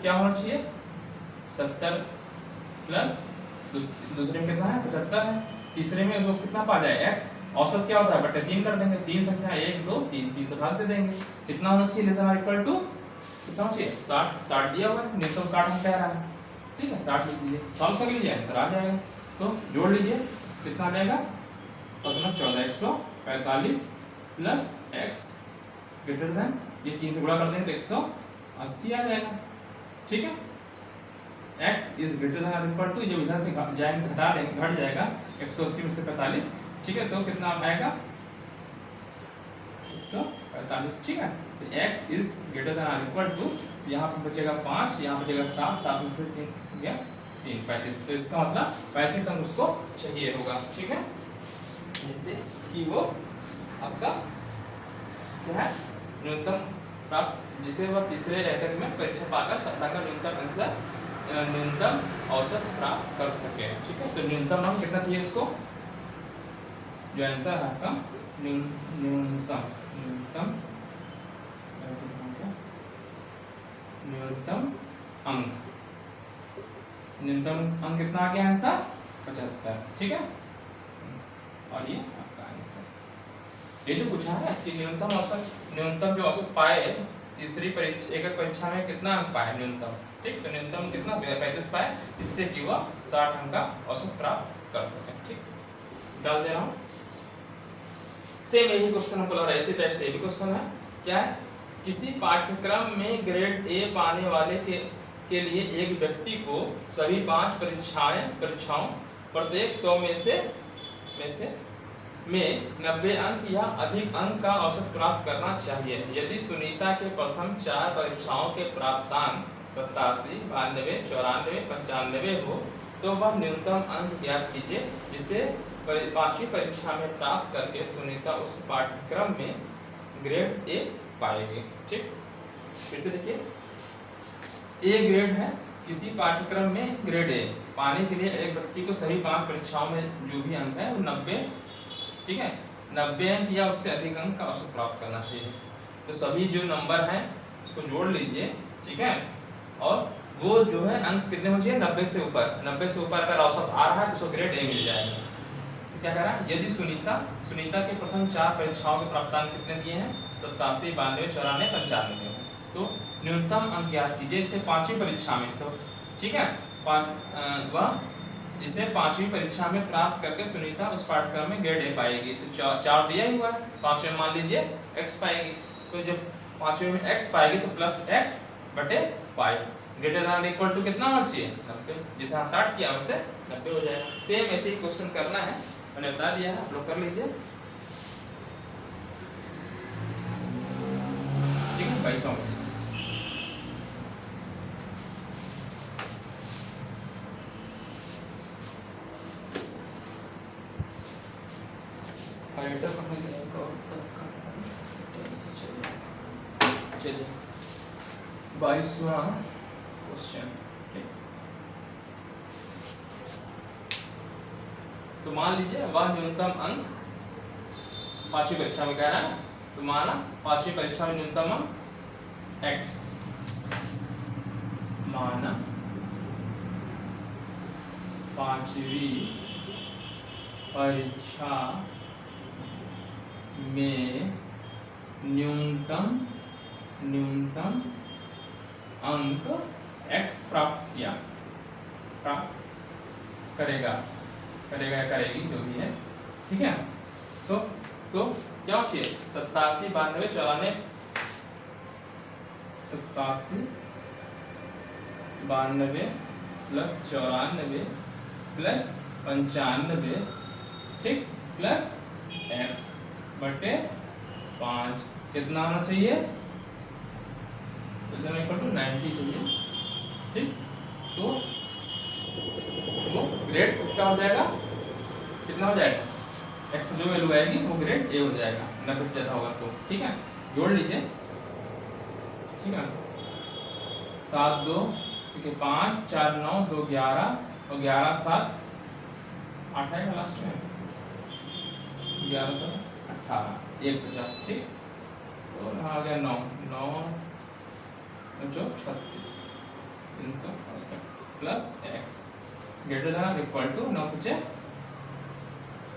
क्या होना चाहिए, 70 प्लस दूसरे में कितना है 75 है, तीसरे में वो कितना पा जाए x, औसत क्या होता है बटे 3 कर देंगे, 3 संख्या 1 2 3 से भाग दे देंगे। कितना होना चाहिए, लेस देन इक्वल टू कितना होना चाहिए 60 दिया हुआ है, न्यूनतम 60 अंक कह रहा है, ठीक है। 60 लिख लीजिए, सॉल्व कर लीजिए, आंसर आ जाएगा। तो जोड़ लीजिए, कितना आ जाएगा 145 प्लस x ग्रेटर देन, ये 3 से गुणा कर देंगे तो 180 आ जाएगा, ठीक है। x इज ग्रेटर देन और इक्वल टू, जो इधर से जाएंगे घटा देंगे, घट जाएगा 180 में से 45, ठीक है। तो कितना आएगा 145, ठीक है। तो x इज ग्रेटर देन और इक्वल टू, यहाँ पर बचेगा 5, यहाँ बचेगा 7 में से 3 गया 3, 35। तो इसका मतलब 35 अंक उसको चाहिए होगा, ठीक है, जिससे कि वो आपका क्या है न्यूनतम प्राप्त, जिसे वह तीसरे एकक में परीक्षा पाकर 70 का न्यूनतम औसत प्राप्त कर सके, ठीक है। तो न्यूनतम अंक कितना चाहिए उसको, जो आंसर है आपका न्यूनतम अंक कितना आ गया आंसर 75, ठीक है। और ये आपका आंसर, ये जो पूछा है कि न्यूनतम जो औसत पाए तीसरी एकक परीक्षा में कितना अंक पाए न्यूनतम, ठीक। तो न्यूनतम कितना 35 पाए, इससे कि वह 60 अंक का औसत प्राप्त कर सके, ठीक। डाल दे रहा हूँ, सेम यही क्वेश्चन हमको लग रहा है, इसी टाइप से ये भी क्वेश्चन है। क्या है, किसी पाठ्यक्रम में ग्रेड ए पाने वाले के लिए एक व्यक्ति को सभी 5 परीक्षाओं प्रत्येक 100 में 90 अंक या अधिक अंक का औसत प्राप्त करना चाहिए। यदि सुनीता के प्रथम 4 परीक्षाओं के प्राप्तांक 87, 92, 94, 95 हो तो वह न्यूनतम अंक ज्ञात कीजिए जिसे पांचवी परीक्षा में प्राप्त करके सुनीता उस पाठ्यक्रम में ग्रेड ए पाएगी। ठीक, फिर से देखिए, ए ग्रेड है, किसी पाठ्यक्रम में ग्रेड ए पाने के लिए एक व्यक्ति को सभी 5 परीक्षाओं में जो भी अंक है वो 90, ठीक है, 90 अंक या उससे अधिक अंक का औसत प्राप्त करना चाहिए। तो सभी जो नंबर हैं उसको जोड़ लीजिए, ठीक है, और वो जो है अंक कितने होने चाहिए, 90 से ऊपर। 90 से ऊपर अगर औसत आ रहा है तो उसको ग्रेड ए मिल जाएगा। तो क्या कह रहा है, यदि सुनीता के प्रथम 4 परीक्षाओं के प्राप्तांक कितने दिए हैं, 87, 92, 94, 95, तो न्यूनतम अंक ज्ञात कीजिए इसे 5वीं परीक्षा में। तो ठीक है, वह इसे 5वीं परीक्षा में प्राप्त करके सुनीता उस पाठ्यक्रम में ग्रेड ए पाएगी। तो 4 दिया ही हुआ है, 5वें मान लीजिए x पाएगी। तो जब 5वें में x पाएगी तो प्लस x बटे 5 ग्रेटर देन इक्वल टू कितना होना चाहिए, 90। जैसे यहाँ 60 किया वैसे 90 हो जाएगा। सेम ऐसे ही क्वेश्चन करना है, मैंने बता दिया है, आप लोग कर लीजिए। ठीक है, 22वां चलिए 22वां क्वेश्चन। तो मान लीजिए वह न्यूनतम अंक 5वीं परीक्षा में कह रहा है, तो माना 5वीं परीक्षा में न्यूनतम अंक x, माना 5वीं परीक्षा में न्यूनतम अंक x प्राप्त करेगा या करेगी, जो भी है। ठीक है, तो क्या चाहिए, 87, 92, 94, 87, 92 प्लस 94 प्लस 95, ठीक, प्लस x बटे 5 कितना होना चाहिए, इक्वल टू 90 चाहिए। ठीक, तो वो ग्रेड किसका हो जाएगा, कितना हो जाएगा, x की जो वैल्यू आएगी वो ग्रेड ए हो जाएगा, 90 से ज़्यादा होगा तो। ठीक है, जोड़ लीजिए। ठीक है, 7 2, ठीक है, 5 4 9 2 11 और 11 7 8 आएगा लास्ट में, 11 7 18 1 बचा। ठीक, तो यहाँ आ गया 9 9 जो 36 368 plus x greater than equal to 9 बचे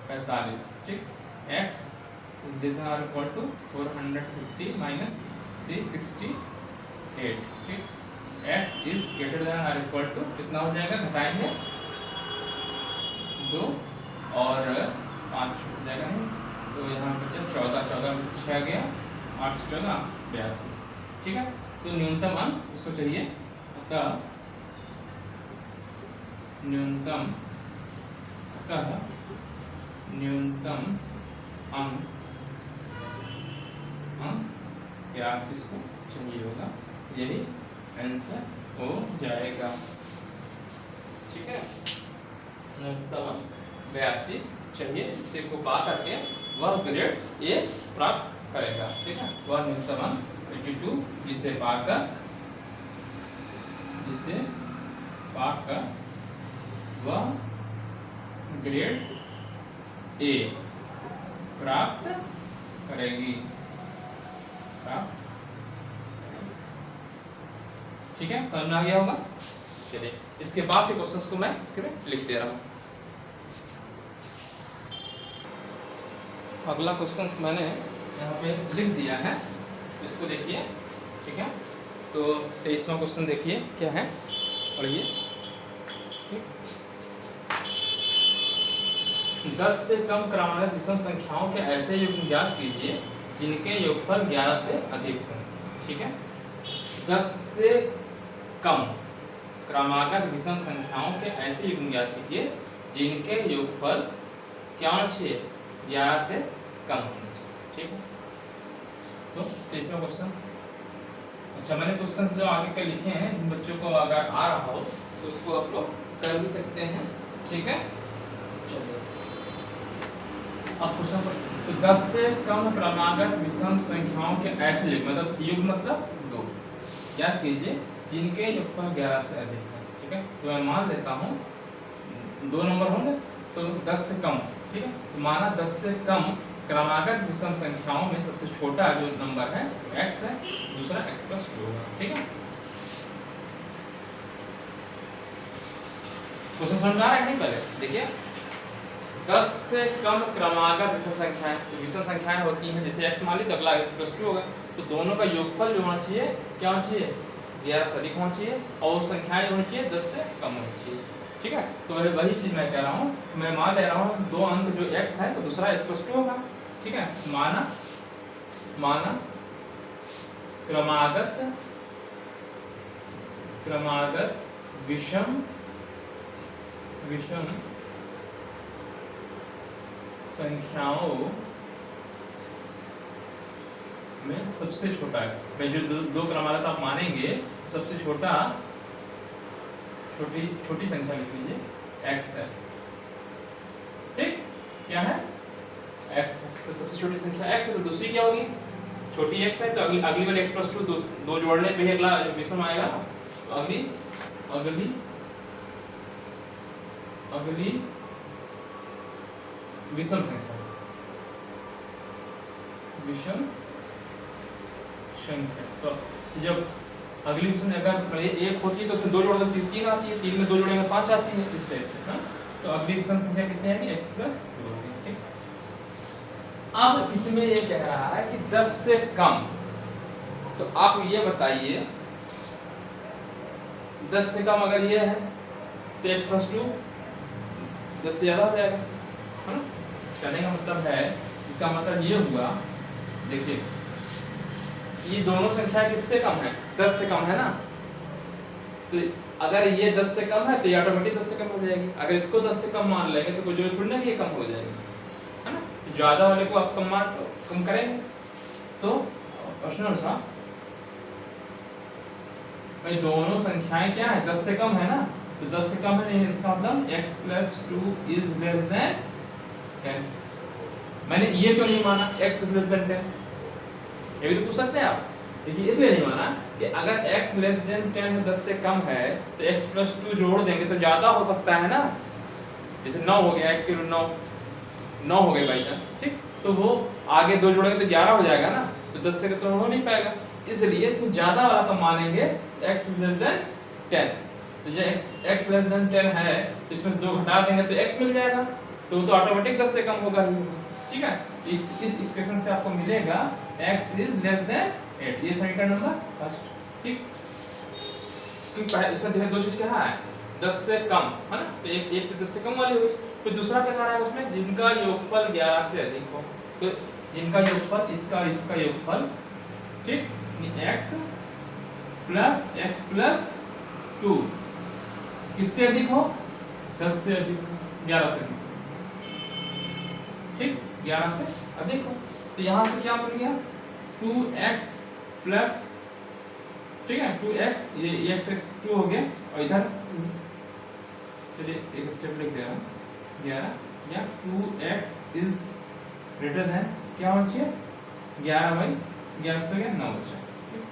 45। ठीक, x greater than equal to 450 minus 368। ठीक, x is greater than equal to कितना हो जाएगा, घटाएंगे 2 और 5 से जाएगा नहीं, तो यहाँ बचा 14 14 में 6 गया, 8 से 14 82। ठीक है, तो न्यूनतम अंक उसको चाहिए, अतः न्यूनतम अंक 82 इसको चाहिए होगा, यही आंसर हो जाएगा। ठीक है, न्यूनतम अंक 82 चाहिए, जिससे को पा करके वह ग्रेड ए प्राप्त करेगा। ठीक है, वह न्यूनतम अंक 82 जिसे पाकर वह ग्रेड ए प्राप्त करेगी। ठीक है, समझ में आ गया होगा। चलिए, इसके बाद के क्वेश्चंस को मैं इसके में लिख दे रहा हूँ। अगला क्वेश्चन मैंने यहाँ पे लिख दिया है, इसको देखिए। ठीक है, तो 23वां क्वेश्चन देखिए क्या है, पढ़िए। 10 से कम क्रमांकित विषम संख्याओं के ऐसे युग्म ज्ञात कीजिए जिनके योगफल 11 से अधिक हों। ठीक है, 10 से कम क्रमांकित विषम संख्याओं के ऐसे युग्म ज्ञात कीजिए जिनके योगफल क्या होना चाहिए, 11 से कम होना चाहिए। ठीक है, तो 23वां क्वेश्चन अच्छा, मैंने क्वेश्चन जो आगे के लिखे हैं, जिन बच्चों को अगर आ रहा हो तो उसको आप लोग कर भी सकते हैं, ठीक है। चलिए अब क्वेश्चन पर, तो 10 से कम क्रमागत विषम संख्याओं के ऐसे युग, मतलब युग मतलब 2, क्या कीजिए जिनके योगफल 11 से अधिक है, ठीक है। तो मैं मान लेता हूँ 2 नंबर होंगे तो 10 से कम, ठीक है। तो माना 10 से कम क्रमागत विषम संख्याओं में सबसे छोटा जो नंबर है x है, दूसरा x प्लस 2 होगा, ठीक है। क्वेश्चन समझ आ रहा है नहीं? पहले देखिए 10 से कम क्रमागत विषम संख्याएं, तो विषम संख्याएं होती हैं जैसे x मान ली तो अगला x प्लस 2 होगा, तो दोनों का योगफल जो होना चाहिए क्या होना चाहिए, 11 से अधिक होना चाहिए, और संख्याएं होनी चाहिए 10 से कम होनी चाहिए, ठीक है। तो वही चीज मैं कह रहा हूँ, मैं मान ले रहा हूँ 2 अंक जो x है तो दूसरा x प्लस 2 होगा, ठीक है। माना क्रमागत विषम संख्याओं में सबसे छोटा है, भाई जो दो क्रमागत आप मानेंगे सबसे छोटी संख्या लिख लीजिए x है, ठीक, क्या है x है, तो सबसे छोटी संख्या x है, तो दूसरी क्या होगी, छोटी x है, तो अगली वाली x प्लस 2 दो जोड़ने पे ही अगला विषम आएगा, तो अगली विषम संख्या तो जब अगली विषम अगर एक होती है तो उसमें 2 जोड़ दो 3 आती है, 3 में 2 जोड़ेंगे 5 आती है, इस टाइप से, हाँ। तो अगली विषम संख्या कितनी आएगी, x प्लस 2, ठीक। अब इसमें ये कह रहा है कि 10 से कम, तो आप ये बताइए 10 से कम अगर ये है तो x प्लस 2 10 से ज्यादा हो जाएगा, है ना। कहने का मतलब है, इसका मतलब ये हुआ, देखिए ये दोनों संख्या किससे कम है, 10 से कम है ना, तो अगर ये 10 से कम है तो ये ऑटोमेटिक 10 से कम हो जाएगी, अगर इसको 10 से कम मान लेंगे तो कोई जरूरत थोड़ी ना कि ये कम हो जाएगी, है ना। ज्यादा वाले को आप कम करेंगे, तो प्रश्न अनुसार भाई दोनों संख्याएं क्या है, 10 से कम है ना, तो 10 से कम है नहीं, इसका मतलब x plus 2 is less than 10। मैंने ये क्यों नहीं माना x इज लेस देन 10, ये भी तो पूछ सकते हैं आप। देखिए इसलिए नहीं माना कि अगर x लेस देन 10 में 10 से कम है तो x प्लस 2 जोड़ देंगे तो ज्यादा हो सकता है ना, जैसे 9 हो गया, x के 9 हो गए भाई जान, ठीक, तो वो आगे 2 जोड़ेंगे तो 11 हो जाएगा ना, तो 10 से तो हो नहीं पाएगा, इसलिए इसमें ज्यादा वाला तो मानेंगे x लेस देन 10। तो जब x लेस देन 10 है तो इसमें से 2 घटा देंगे तो x मिल जाएगा, तो वो तो ऑटोमेटिक 10 से कम होगा ही, ठीक है। इस इक्वेशन से आपको मिलेगा x इज लेस देन 8, ये समीकरण नंबर फर्स्ट, ठीक। क्योंकि इसमें देखिए 2 चीज क्या है, 10 से कम है ना, तो एक तो 10 से कम वाली हुई, फिर दूसरा क्या कह रहा है उसमें, जिनका योगफल 11 से अधिक हो, तो जिनका योगफल इसका योगफल, ठीक, x प्लस 2 किससे अधिक हो, 10 से अधिक, 11 से अधिक, ठीक, 11 से अधिक हो, तो यहाँ से क्या मिल गया 2x प्लस, ठीक है, 2x, ये x 2 हो गया, और इधर चलिए एक स्टेप लिख दे रहा हूँ, 11 या 2x इज ग्रेटर देन क्या होना चाहिए, 11/11 से 9 बचा, ठीक,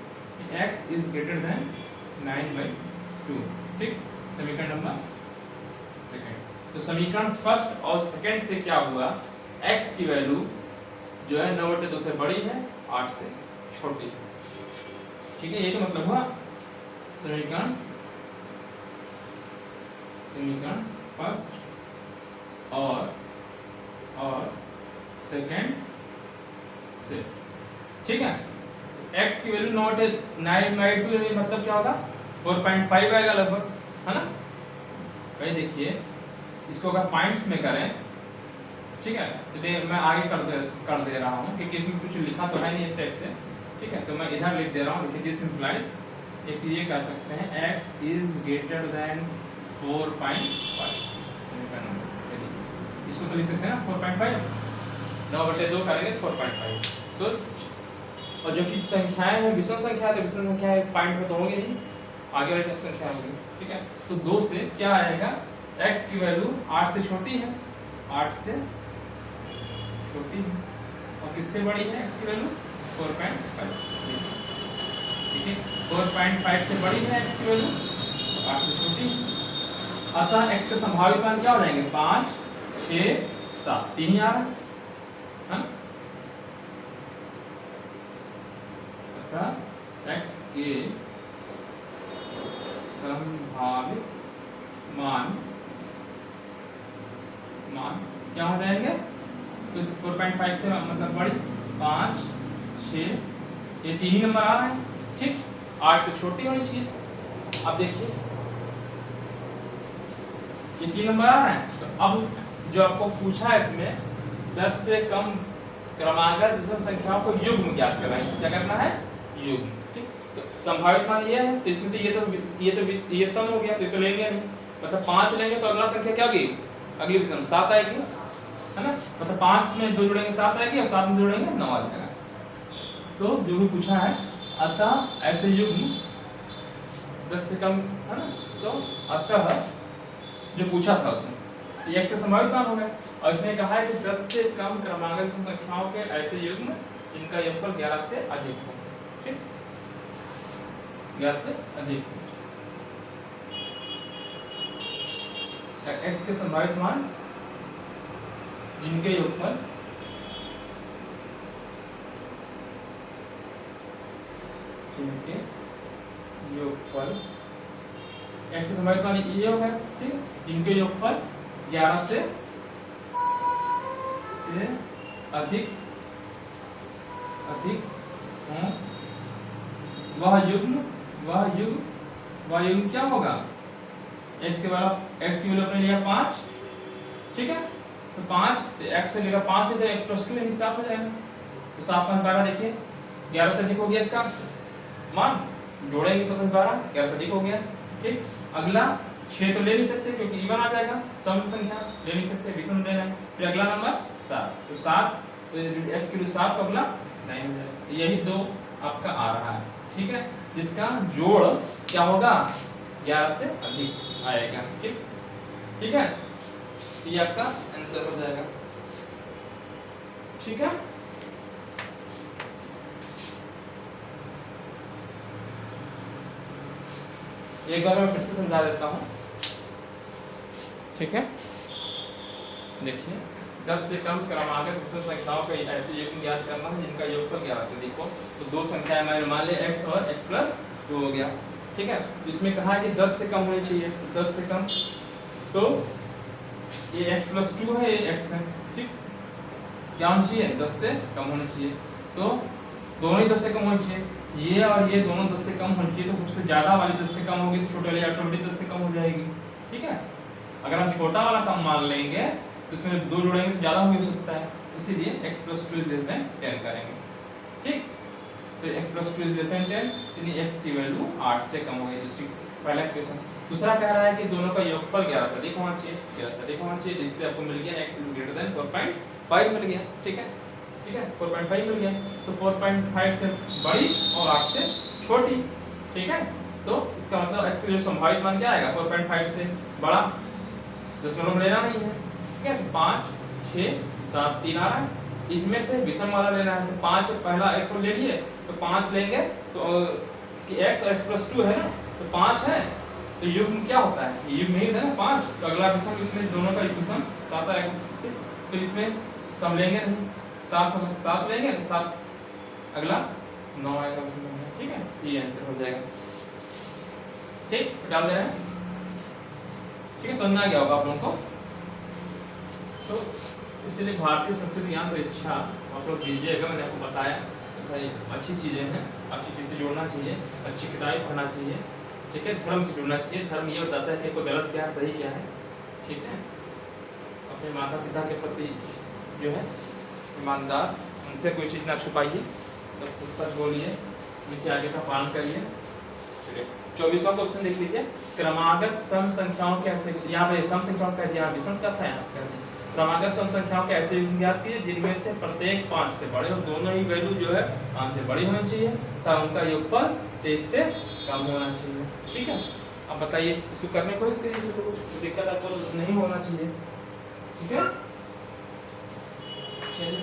x इज ग्रेटर देन 9/2, ठीक, समीकरण नंबर सेकंड। तो समीकरण फर्स्ट और सेकंड से क्या हुआ, x की वैल्यू जो है 9/2 से बड़ी है, 8 से छोटी, ठीक है, ये तो मतलब हुआ समीकरण फर्स्ट और सेकंड से, ठीक है। x की वैल्यू 9/2 मतलब क्या होगा, 4.5 आएगा लगभग, है ना। भाई देखिए इसको अगर पॉइंट्स में करें, ठीक है, चलिए मैं आगे कर दे रहा हूँ क्योंकि इसमें कुछ लिखा तो है नहीं इस टाइप से, ठीक है, तो मैं इधर लिख दे रहा हूँ। देखिए दिस इंप्लाइज एक चीज ये कर सकते हैं, x इज ग्रेटर देन 4.5, इसको तो लिख सकते हैं ना 4.5, 9/2 करेंगे 4.5, तो और जो कि संख्याएं हैं विषम संख्या, तो विषम संख्या एक पॉइंट में तो होंगी नहीं, आगे वाली संख्या होगी, ठीक है। तो 2 से क्या आएगा, x की वैल्यू 8 से छोटी है, 8 से छोटी है, और किससे बड़ी है x की वैल्यू 4.5, ठीक है। 4.5 से बड़ी है x की वैल्यू, 8 से छोटी है। अतः x के संभावित मान क्या हो जाएंगे, 5, 6, 7, 3 ही आ रहा है। अतः x के संभावित मान क्या हो जाएंगे, तो 4.5 से मतलब बड़ी 5, 6, ये 3 ही नंबर आ रहा है, ठीक। 8 से छोटी होनी चाहिए। अब देखिए ये 3 नंबर आ रहा है, तो अब जो आपको पूछा है इसमें 10 से कम क्रमागत विषम संख्याओं को युग्म ज्ञात कराइए। क्या करना है, युग्म, ठीक। तो संभावित मान ये है, तो इसमें तो ये सम हो गया, तो ये तो लेंगे नहीं, मतलब 5 लेंगे तो अगला संख्या क्या होगी, अगली विषम 7 आएगी, है ना। मतलब 5 में 2 जुड़ेंगे 7 आएगी, और 7 में 2 जुड़ेंगे 9 आ जाएगा। तो जो भी पूछा है, अतः ऐसे युग्म 10 से कम, है ना, तो अतः जो पूछा था उसने ये x से संभावित मान हो गया, और इसने कहा है कि 10 से कम क्रमागत संख्याओं के ऐसे युग्म इनका योगफल 11 से अधिक हो, ठीक, 11 से अधिक हो। x के संभावित मान जिनके योगफल x से संभावित मान ये हो गया, ठीक। इनके योगफल 11 से अधिक हों, वह युग्म क्या होगा, x के बराबर, x की वैल्यू अपने लिया 5, ठीक है। तो 5, तो x से लेकर 5 लेते हैं, x + 2 यानी 7 हो जाएगा। तो 7.12 देखिए 11 से अधिक हो गया इसका मान, जोड़ेंगे 7.12, 11 से अधिक हो गया, ठीक। अगला 6 तो ले नहीं सकते क्योंकि इवन आ जाएगा, सम संख्या ले नहीं सकते, विषम लेना है। फिर अगला नंबर 7, तो 7, तो x की वैल्यू 7, तो अगला 9 हो जाएगा। यही 2 आपका आ रहा है, ठीक है, जिसका जोड़ क्या होगा, 11 से अधिक आएगा, ठीक, ठीक है। ये आपका आंसर हो जाएगा, ठीक है। एक बार मैं फिर से समझा देता हूँ, ठीक है। देखिए 10 से कम क्रमागत विषम संख्याओं का ऐसे युग्म ज्ञात करना है जिनका योगफल 11 से अधिक हो। तो 2 संख्याएं मैंने मान लिया x और x + 2 हो गया, ठीक है। इसमें कहा है कि 10 से कम होनी चाहिए, तो 10 से कम, तो ये x + 2 है, ये x है, ठीक। क्या होनी चाहिए, 10 से कम होनी चाहिए, तो दोनों ही 10 से कम होनी चाहिए, ये और ये दोनों 10 से कम होनी चाहिए। तो सबसे ज्यादा वाली 10 से कम होगी तो छोटे वाली ऑटोमेटिक 10 से कम हो जाएगी, ठीक है। अगर हम छोटा वाला कम मान लेंगे तो इसमें 2 जोड़ेंगे तो ज्यादा भी हो सकता है, इसीलिए x + 2 > 10 करेंगे, ठीक। तो x + 2 > 10, यानी x की वैल्यू 8 से कम हो गई, दूसरी पहला क्वेश्चन। दूसरा कह रहा है कि दोनों का योगफल 11 से अधिक होना चाहिए, 11 से अधिक होना चाहिए, इससे आपको मिल गया x > 4.5 मिल गया, ठीक है, ठीक है, 4.5 मिल गया। तो 4.5 से बड़ी और 8 से छोटी, ठीक है। तो इसका मतलब x का जो संभावित मान क्या आएगा, 4.5 से बड़ा, दशमलव लेना नहीं है, ठीक है। 5, 6, 7, 3 आ रहा है, इसमें से विषम वाला लेना है, तो 5 पहला एक को ले लिए, तो 5 लेंगे, तो कि x और x + 2 है ना, तो 5 है, तो युग्म क्या होता है, युग्म ही है ना 5, तो अगला विषम, इसमें दोनों का विषम 7 आएगा, तो इसमें सम लेंगे नहीं, 7 लेंगे तो 7, अगला 9 आएगा विषम, ठीक है। ये आंसर हो जाएगा, ठीक, डाल दे रहे हैं, ठीक है, समझ में आ गया होगा आप लोगों को। तो इसीलिए भारतीय संस्कृत ज्ञान परीक्षा आप लोग दीजिएगा, मैंने आपको बताया तो भाई अच्छी चीज़ें हैं, अच्छी चीज़ से जोड़ना चाहिए, अच्छी किताबें पढ़ना चाहिए, ठीक है। धर्म से जुड़ना चाहिए, धर्म ये बताता है कि कोई गलत क्या है, सही क्या है, ठीक है। अपने माता पिता के प्रति जो है ईमानदार, उनसे कोई चीज़ ना छुपाइए, तो सच बोलिए, उनके आगे का पालन करिए। चलिए 24वां क्वेश्चन देख लीजिए, क्रमागत सम संख्याओं के ऐसे, यहाँ पे सम संख्याओं का दिया, विषम का था यहाँ कर दिया, क्रमागत सम संख्याओं के ऐसे युग्म ज्ञात कीजिए जिनमें से प्रत्येक 5 से बड़े और दोनों ही वैल्यू जो है 5 से बड़ी होनी चाहिए तथा उनका योगफल 23 से कम होना चाहिए। ठीक है, अब बताइए इसको करने को इसके लिए कुछ दिक्कत आपको नहीं होना चाहिए। ठीक है, चलिए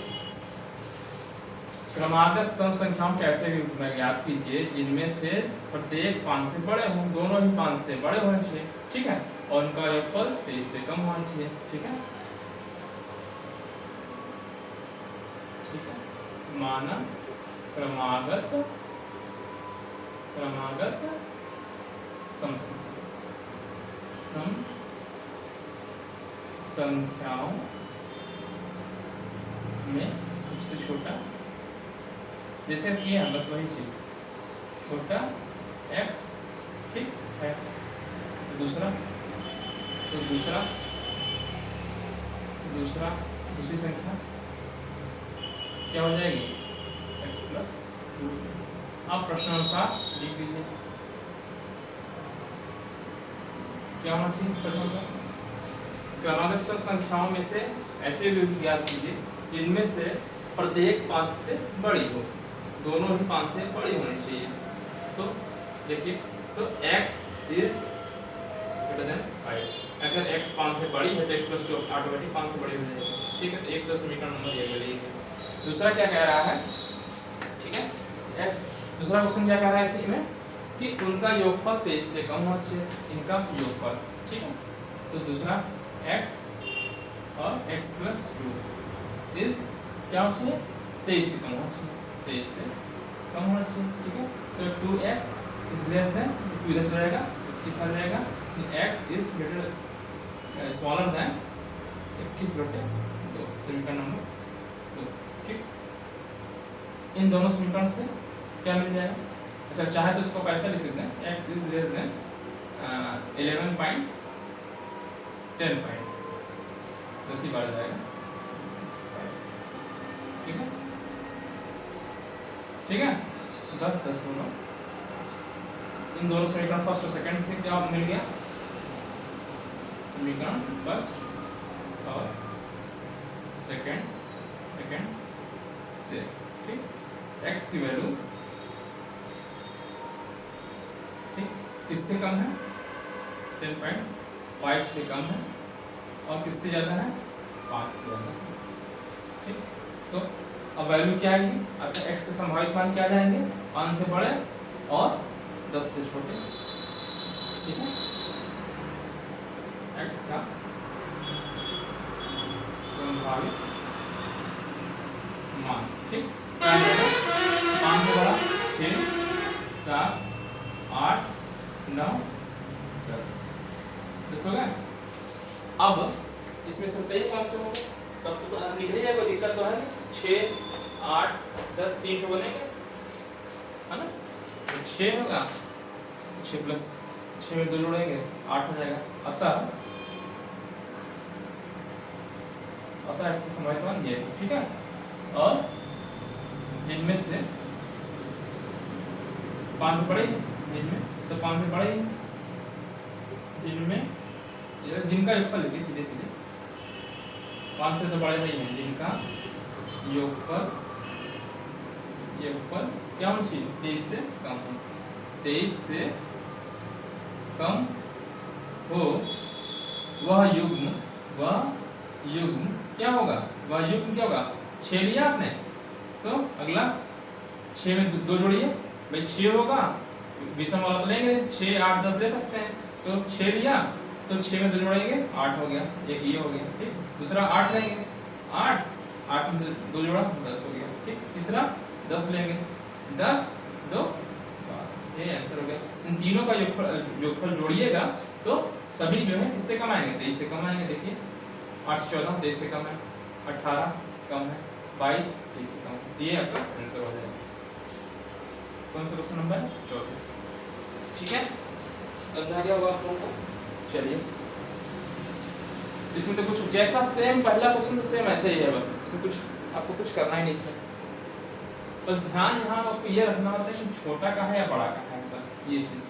क्रमागत सम संख्याओं के ऐसे युग्म ज्ञात कीजिए जिनमें से प्रत्येक 5 से बड़े हों, दोनों ही 5 से बड़े होने चाहिए। ठीक है, और उनका योगफल 23 से कम होना चाहिए। ठीक है, ठीक है, माना क्रमागत सम संख्याओं में सबसे छोटा, जैसे किए हैं बस वही चीज, छोटा x, ठीक है, दूसरी संख्या क्या हो जाएगी x प्लस 2। आप प्रश्नानुसार लिख लीजिए क्या होना चाहिए प्रश्नानुसार। क्रमागत सब संख्याओं में से ऐसे युग्म ज्ञात कीजिए जिनमें से प्रत्येक 5 से बड़ी हो, दोनों ही 5 से बड़ी होनी चाहिए। तो देखिए, तो x इज ग्रेटर देन 5, अगर x 5 से बड़ी है तो x प्लस 2 ऑटोमेटिक 5 से बड़ी हो जाएगी। ठीक है, तो एक तो समीकरण नंबर ये मिलेगी। दूसरा क्या कह रहा है, ठीक है, x दूसरा क्वेश्चन क्या कह रहा है इसी में कि उनका योगफल 23 से कम होना चाहिए, इनका योगफल। ठीक है, तो दूसरा x और x प्लस 2 इस क्या होना चाहिए 23 से कम होना चाहिए, 23 से कम होना चाहिए। ठीक है, तो 2x इज लेस देन 2 इधर रहेगा, कितना रहेगा x is greater smaller than 21/2, समीकरण नंबर 2। ठीक, इन दोनों समीकरण से क्या मिल जाएगा। अच्छा, चाहे तो इसको पैसा लिख सकते हैं x इज लेस देन 11.10 10 ही बढ़ जाएगा। ठीक है, ठीक है, 10 10 दोनों, इन दोनों समीकरण फर्स्ट और सेकंड से क्या मिल गया, समीकरण फर्स्ट और सेकंड से। ठीक, x की वैल्यू ठीक किससे कम है 10.5 से कम है और किससे ज़्यादा है 5 से ज़्यादा। ठीक, तो अब वैल्यू क्या आएगी, अच्छा x के संभावित मान क्या जाएंगे 5 से बड़े और 10 से छोटे। ठीक है, x का संभावित मान, ठीक, 5 से बड़ा 6 7 8 9 10 हो गया। अब इसमें से बताइए कौन से होंगे, तब तो लिख लीजिए, कोई दिक्कत तो है नहीं। 6 8 10 3 तो बनेंगे, है ना, 6 होगा, 6 प्लस 6 में 2 जोड़ेंगे 8 हो जाएगा। अतः x से संभावित मान ये, ठीक है, और जिनमें से 5 से बड़े, जिनमें सब 5 से बड़े, जिनमें जिनका योगफल लिखिए सीधे 5 से तो बड़े नहीं हैं, जिनका योगफल क्या होना चाहिए 23 से कम हो, 23 से कम हो वह युग्म क्या होगा, वह युग्म क्या होगा 6 लिया आपने, तो अगला 6 में 2 जोड़िए भाई 6 होगा, विषम वाला तो लेंगे 6 8 10 ले सकते हैं, तो 6 लिया तो 6 में 2 जोड़ेंगे 8 हो गया, एक ये हो गया। ठीक, दूसरा 8 लेंगे, 8 में 2 जोड़ा 10 हो गया। ठीक, तीसरा 10 लेंगे, 10 2 ये आंसर हो गया। इन तीनों का योगफल जोड़िएगा तो सभी जो है किससे कम आएंगे 23 से कम आएंगे। देखिए 8 14 23 से कम है, 18 कम है, 22 23 से कम है, ये आपका आंसर हो जाएगा। कौन सा क्वेश्चन नंबर 24। ठीक है, समझा गया होगा आप लोगों को। चलिए, इसमें तो कुछ जैसा सेम पहला क्वेश्चन तो सेम ऐसे ही है, बस इसमें कुछ आपको कुछ करना ही नहीं था। बस ध्यान यहाँ आपको ये रखना होता है कि छोटा का है या बड़ा का है, बस ये चीज़।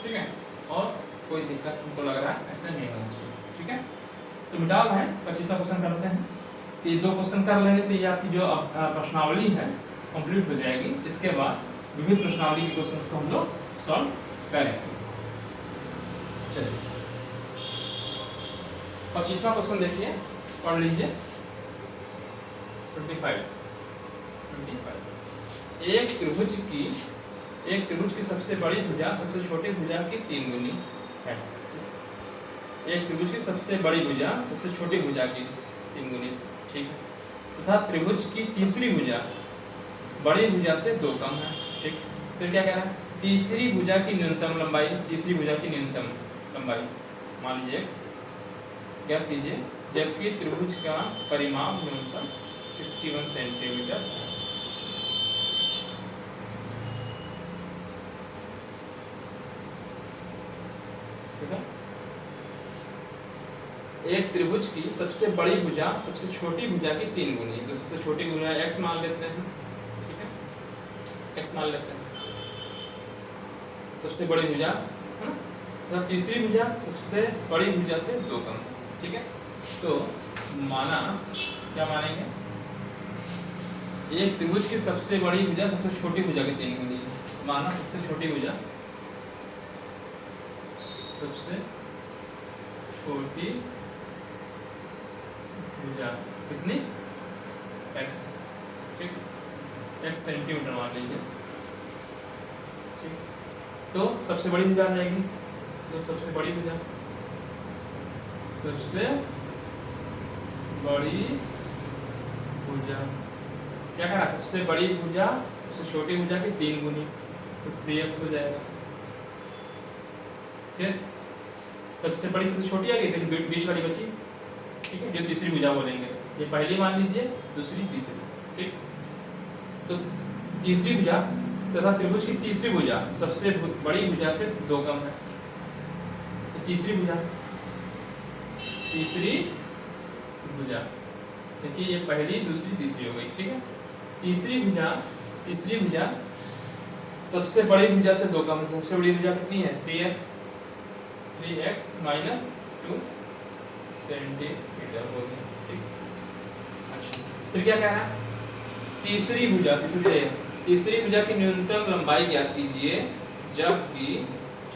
ठीक है, और कोई दिक्कत हमको लग रहा है ऐसा नहीं होना चाहिए। ठीक है, तो मिटा रहे हैं 25वां क्वेश्चन करते हैं। तो ये 2 क्वेश्चन कर लेंगे तो ये आपकी जो प्रश्नावली है कंप्लीट हो जाएगी। इसके बाद विभिन्न प्रश्नावली के क्वेश्चंस को हम लोग सॉल्व करेंगे। चलिए 25वां क्वेश्चन देखिए, पढ़ लीजिए। 25 एक त्रिभुज की सबसे बड़ी भुजा सबसे छोटी भुजा की 3 गुनी है। एक त्रिभुज की सबसे बड़ी भुजा सबसे छोटी भुजा की 3 गुनी, ठीक है। तथा त्रिभुज की तीसरी भुजा बड़ी भुजा से 2 कम है, ठीक। फिर क्या कह रहा है, तीसरी भुजा की न्यूनतम लंबाई, तीसरी भुजा की न्यूनतम लंबाई मान लीजिए x ज्ञात कीजिए, जबकि त्रिभुज का परिमाप न्यूनतम 61 सेंटीमीटर है। ठीक है। एक त्रिभुज की सबसे बड़ी भुजा सबसे छोटी भुजा की 3 गुनी, तो सबसे छोटी भुजा x मान लेते हैं, ठीक है, x मान लेते हैं सबसे बड़ी भुजा, है ना। तो तीसरी भुजा सबसे बड़ी भुजा से 2 कम, ठीक है। तो माना, क्या मानेंगे, एक त्रिभुज की सबसे बड़ी भुजा सबसे छोटी भुजा की 3 गुनी, माना सबसे छोटी भुजा सबसे छोटी भुजा कितनी, x, ठीक, x सेंटीमीटर मान लीजिए, ठीक। तो सबसे बड़ी भुजा आ जाएगी, तो सबसे बड़ी भुजा, सबसे बड़ी भुजा क्या कह रहा है, सबसे बड़ी भुजा सबसे छोटी भुजा की 3 गुनी, तो 3x हो जाएगा। फिर सबसे बड़ी सबसे छोटी आ गई, फिर बीच वाली बची, ठीक है, जो तीसरी भुजा बोलेंगे, ये पहली मान लीजिए, दूसरी तीसरी, ठीक। तो तीसरी भुजा तथा त्रिभुज की तीसरी भुजा सबसे बड़ी भुजा से 2 कम है, तो तीसरी भुजा देखिए, ये पहली दूसरी तीसरी हो गई, ठीक है। तीसरी भुजा सबसे बड़ी भुजा से 2 कम है, सबसे बड़ी भुजा कितनी है, 3x माइनस 2 सेंटीमीटर हो गया, ठीक। अच्छा, फिर क्या कह रहा है, तीसरी भुजा की न्यूनतम लंबाई ज्ञात कीजिए, जबकि,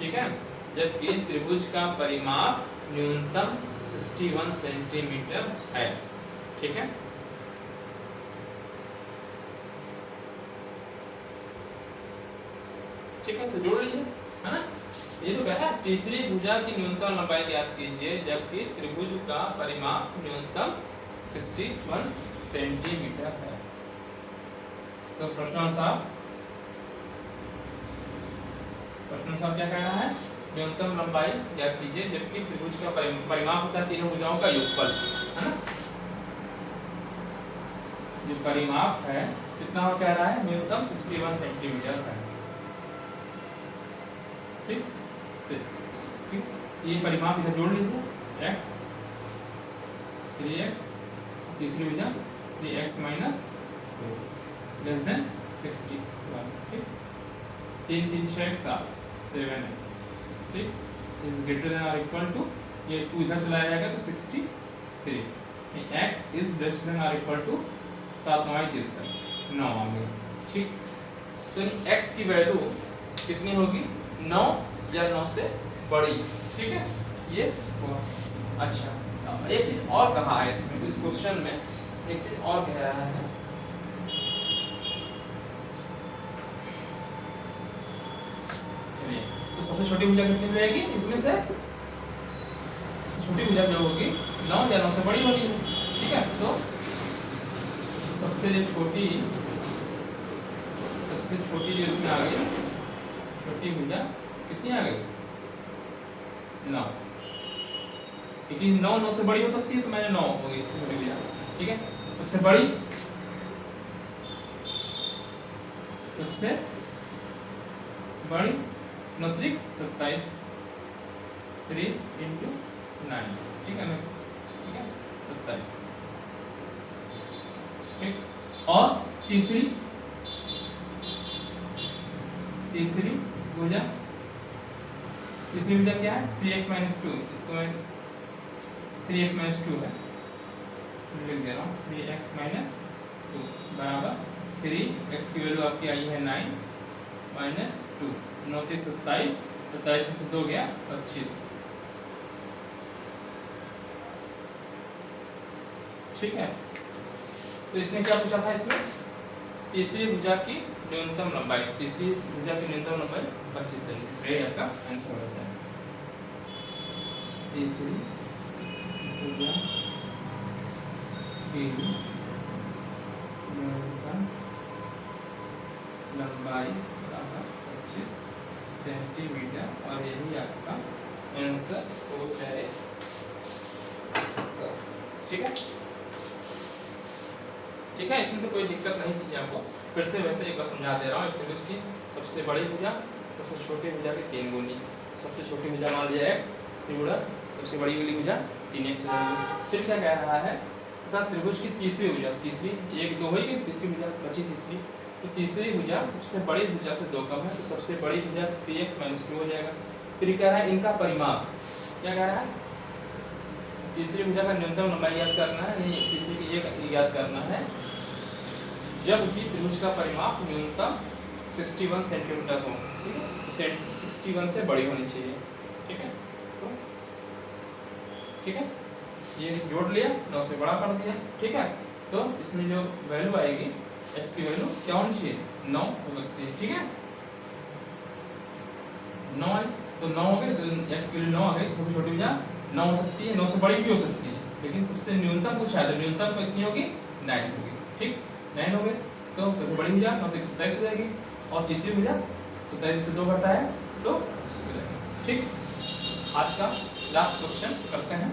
ठीक है, जबकि त्रिभुज का परिमाप न्यूनतम 61 सेंटीमीटर है, ठीक है। ठीक है, तो जोड़ लीजिए, है ना। ये तो कहता है तीसरी भुजा की न्यूनतम लंबाई ज्ञात कीजिए, जबकि त्रिभुज का परिमाप न्यूनतम 61 सेंटीमीटर है। तो प्रश्नानुसार क्या कह रहा है, न्यूनतम लंबाई ज्ञात कीजिए, जबकि त्रिभुज का परिमाप होता है तीनों भुजाओं का योगफल, है ना। जो परिमाप है कितना कह रहा है, न्यूनतम 61 सेंटीमीटर है, ठीक। ये परिमाप इधर जोड़ लीजिए, x 3x, तीसरी भुजा 3x माइनस 2 लेस देन 61, ठीक। 3 3 6 7 7x, ठीक, इज ग्रेटर देन और इक्वल टू, ये 2 इधर चलाया जाएगा तो 63, x इज ग्रेटर देन और इक्वल टू 7 9 63 9 आ गया, ठीक। तो x की वैल्यू कितनी होगी, 9 या 9 से बड़ी, ठीक है, ये हुआ। अच्छा, एक चीज और कहा है इसमें, इस क्वेश्चन में एक चीज और कह रहा है, तो सबसे छोटी भुजा कितनी रहेगी इसमें से, सबसे छोटी भुजा जो होगी 9 या 9 से बड़ी होगी, ठीक है। तो सबसे छोटी जो इसमें आ गई, छोटी भुजा कितनी आ गई, 9, क्योंकि 9 से बड़ी हो सकती है, तो मैंने 9 हो गई छोटी भुजा, ठीक है। सबसे बड़ी, नौत्रिक 27 3 into 9, ठीक है ना, ठीक है, 27, ठीक। और तीसरी भुजा क्या है, 3x माइनस 2, इसको मैं 3x माइनस 2 है, लिख दे रहा हूँ 3x माइनस 2 बराबर 3x की वैल्यू आपकी आई है 9 माइनस 2, 9 3 27, 27 में से 2 गया 25। ठीक है, तो इसने क्या पूछा था इसमें, तीसरी भुजा की न्यूनतम लंबाई, तीसरी भुजा की न्यूनतम लंबाई 25 सेंटीमीटर, ये आपका आंसर हो जाएगा। तीसरी भुजा की न्यूनतम लंबाई 25 सेंटीमीटर, और यही आपका आंसर हो जाएगा। ठीक है, ठीक है, इसमें तो कोई दिक्कत नहीं थी आपको। फिर से वैसे एक बार समझा दे रहा हूँ। त्रिभुज की सबसे बड़ी भुजा सबसे छोटी भुजा के 3 गुनी, सबसे छोटी भुजा मान लिया x, सबसे बड़ा सबसे बड़ी वाली भुजा 3x हो जाएगी। फिर क्या कह रहा है, तथा त्रिभुज की तीसरी भुजा, तीसरी 1 2 होगी, तीसरी भुजा बची तीसरी, तो तीसरी भुजा सबसे बड़ी भुजा से 2 कम है, तो सबसे बड़ी भुजा 3x माइनस 2 हो जाएगा। फिर कह रहा है इनका परिमाप, क्या कह रहा है, तीसरी भुजा का न्यूनतम लंबाई याद करना है, नहीं तीसरी की ये याद करना है जबकि त्रिभुज का परिमाप न्यूनतम 61 सेंटीमीटर हो। ठीक है, 61 से बड़ी होनी चाहिए। ठीक है, तो ठीक है, ये जोड़ लिया, 9 से बड़ा कर दिया। ठीक है, तो इसमें जो वैल्यू आएगी x की वैल्यू क्या होनी चाहिए, 9 हो सकती है। ठीक है, 9 आई तो 9 हो गए, तो x की वैल्यू 9 आ गई, तो सबसे छोटी भुजा 9 हो सकती है, 9 से बड़ी भी हो सकती है, लेकिन सबसे न्यूनतम पूछा है तो न्यूनतम कितनी होगी, 9 होगी। ठीक, 9 हो गए, तो सबसे बड़ी भुजा 9 तो 27 हो जाएगी, और तीसरी भुजा 27 से 2 घटा है तो 25 हो जाएगी। ठीक, आज का लास्ट क्वेश्चन करते हैं।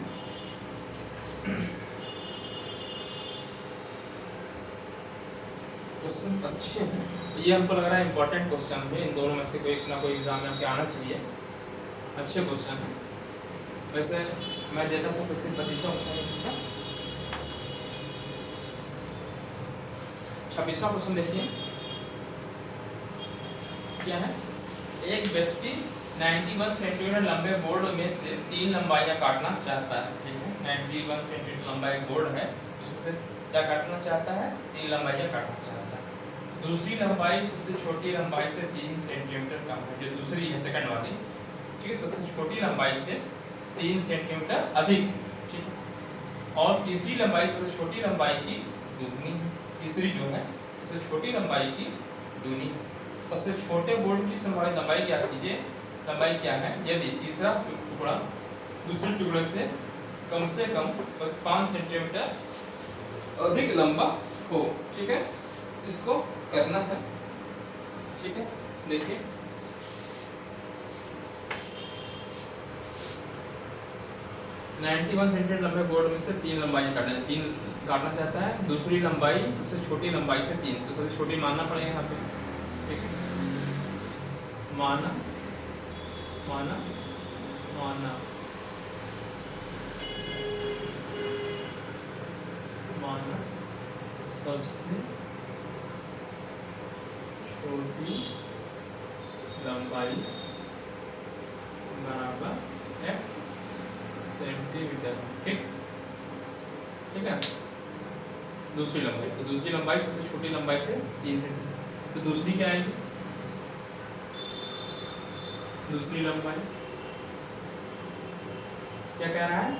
क्वेश्चन अच्छे हैं, ये हमको लग रहा है इंपॉर्टेंट क्वेश्चन है, इन दोनों में से कोई ना कोई एग्जाम में आपके आना चाहिए। अच्छे क्वेश्चन है, वैसे मैं देता हूँ फिर से 25वां क्वेश्चन। 26वां क्वेश्चन देखिए क्या है, एक व्यक्ति 91 सेंटीमीटर लंबे बोर्ड में से 3 लंबाइयां काटना चाहता है। ठीक है, 91 सेंटीमीटर लंबा एक बोर्ड है, उसमें से क्या काटना चाहता है, 3 लंबाइयां काटना चाहता है। दूसरी लंबाई सबसे छोटी लंबाई से 3 सेंटीमीटर कम है, जो दूसरी है सेकंड वाली। ठीक है, सबसे छोटी लंबाई से 3 सेंटीमीटर अधिक। ठीक है, और तीसरी लंबाई सबसे छोटी लंबाई की दुगनी है। तीसरी जो है सबसे छोटी लंबाई की दूनी, सबसे छोटे बोर्ड की संभावित लंबाई ज्ञात कीजिए। लंबाई क्या है, यदि तीसरा टुकड़ा दूसरे टुकड़े से कम 5 सेंटीमीटर अधिक लंबा हो। ठीक है, इसको करना है। ठीक है, देखिए (91 सेंटीमीटर लंबे बोर्ड में से 3 लंबाइयां काटना है, 3 काटना चाहता है। दूसरी लंबाई सबसे छोटी लंबाई से 3, तो सबसे छोटी मानना पड़ेगा यहाँ पे। ठीक है, माना माना माना माना सबसे छोटी लंबाई बराबर x सेंटीमीटर। ठीक, ठीक है, दूसरी लंबाई, तो दूसरी लंबाई सबसे छोटी लंबाई से 3 सेंटीमीटर, तो दूसरी क्या आएगी, दूसरी लंबाई क्या कह रहा है,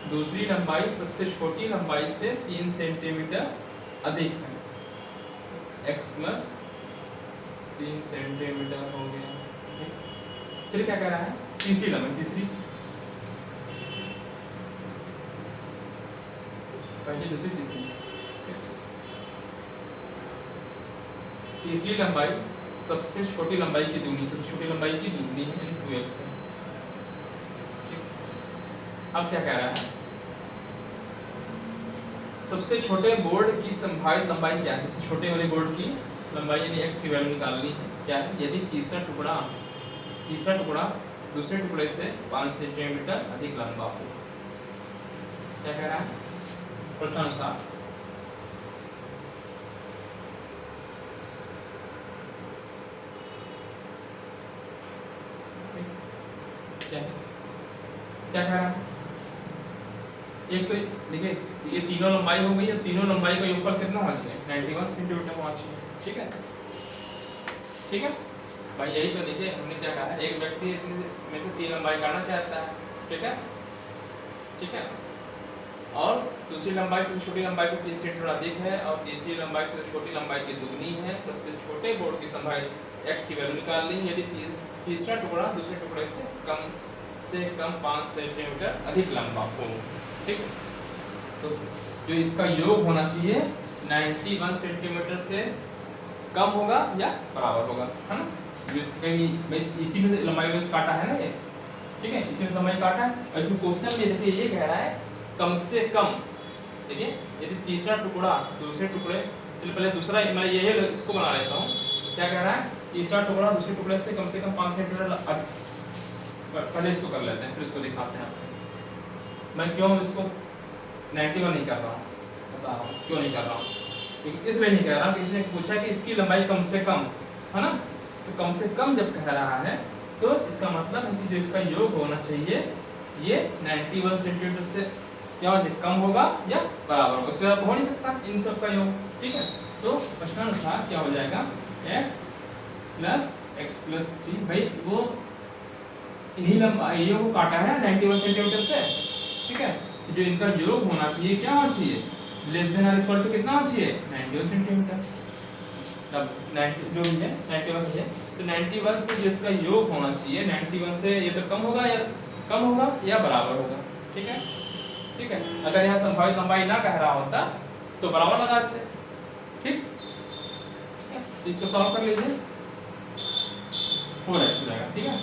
दूसरी लंबाई सबसे छोटी लंबाई से 3 सेंटीमीटर अधिक है, x प्लस 3 सेंटीमीटर हो गया। फिर क्या कह रहा है, तीसरी लंबाई, तीसरी पहली दूसरी तीसरी, तीसरी लंबाई सबसे छोटी लंबाई की दूनी, सबसे छोटी लंबाई की दूनी है 2x है। अब क्या कह रहा है, सबसे छोटे बोर्ड की संभावित लंबाई क्या है, सबसे छोटे वाले बोर्ड की लंबाई यानी x की वैल्यू निकालनी है। क्या है, यदि तीसरा टुकड़ा दूसरे टुकड़े से 5 सेंटीमीटर अधिक लंबा हो। क्या कह रहा है, प्रश्नानुसार क्या कह रहा है, एक तो देखिए ये तीनों लंबाई हो गई, और तीनों लंबाई का योगफल कितना होना चाहिए, 91 सेंटीमीटर होना चाहिए। ठीक है, ठीक है भाई, यही तो देखिए हमने क्या कहा है, एक व्यक्ति में से 3 लंबाई काटना चाहता है। ठीक है, ठीक है, और दूसरी लंबाई से छोटी लंबाई से 3 सेंटीमीटर अधिक है, और तीसरी लंबाई से छोटी लंबाई की दुगनी है। सबसे छोटे बोर्ड की लंबाई x की वैल्यू निकाल ली, यदि तीसरा टुकड़ा दूसरे टुकड़े से कम 5 सेंटीमीटर अधिक लंबा हो। ठीक, तो जो इसका योग होना चाहिए 91 सेंटीमीटर से कम होगा या बराबर होगा, है ना। इसी में लंबाई में काटा है ना ये, ठीक है, इसी में लंबाई काटा है। और क्वेश्चन में देखिए ये कह रहा है कम से कम, देखिए यदि तीसरा टुकड़ा दूसरे टुकड़े, पहले दूसरा मैं ये इसको बना लेता हूँ। क्या कह रहा है, तीसरा टुकड़ा दूसरे टुकड़े से कम 5 सेंटीमीटर, पहले इसको कर लेते हैं फिर इसको दिखाते हैं। मैं क्यों इसको 91 नहीं कर रहा हूँ, बता रहा हूँ क्यों नहीं कर रहा हूँ, क्योंकि इसलिए नहीं कर रहा कि इसने पूछा कि इसकी लंबाई कम से कम, है ना। तो कम से कम जब कह रहा है तो इसका मतलब है कि जो इसका योग होना चाहिए ये 91 सेंटीमीटर से क्या हो जाए, कम होगा या बराबर होगा, उससे हो नहीं सकता इन सब का योग। ठीक है, तो प्रश्नानुसार क्या हो जाएगा, x प्लस 3, भाई वो इन्हीं लंबाइयों को काटा है 91 सेंटीमीटर से। ठीक है, जो इनका योग होना चाहिए क्या होना चाहिए, लेस देन और इक्वल टू कितना होना चाहिए, 91 सेंटीमीटर। अब 90 जो भी है 91 है, तो 91 से जिसका योग होना चाहिए 91 से ये तो कम होगा या बराबर होगा। ठीक है, ठीक है, अगर यहाँ संभावित लंबाई ना कह रहा होता तो बराबर लगा देते। ठीक है, इसको सॉल्व कर लीजिए, 4x हो जाएगा। ठीक है,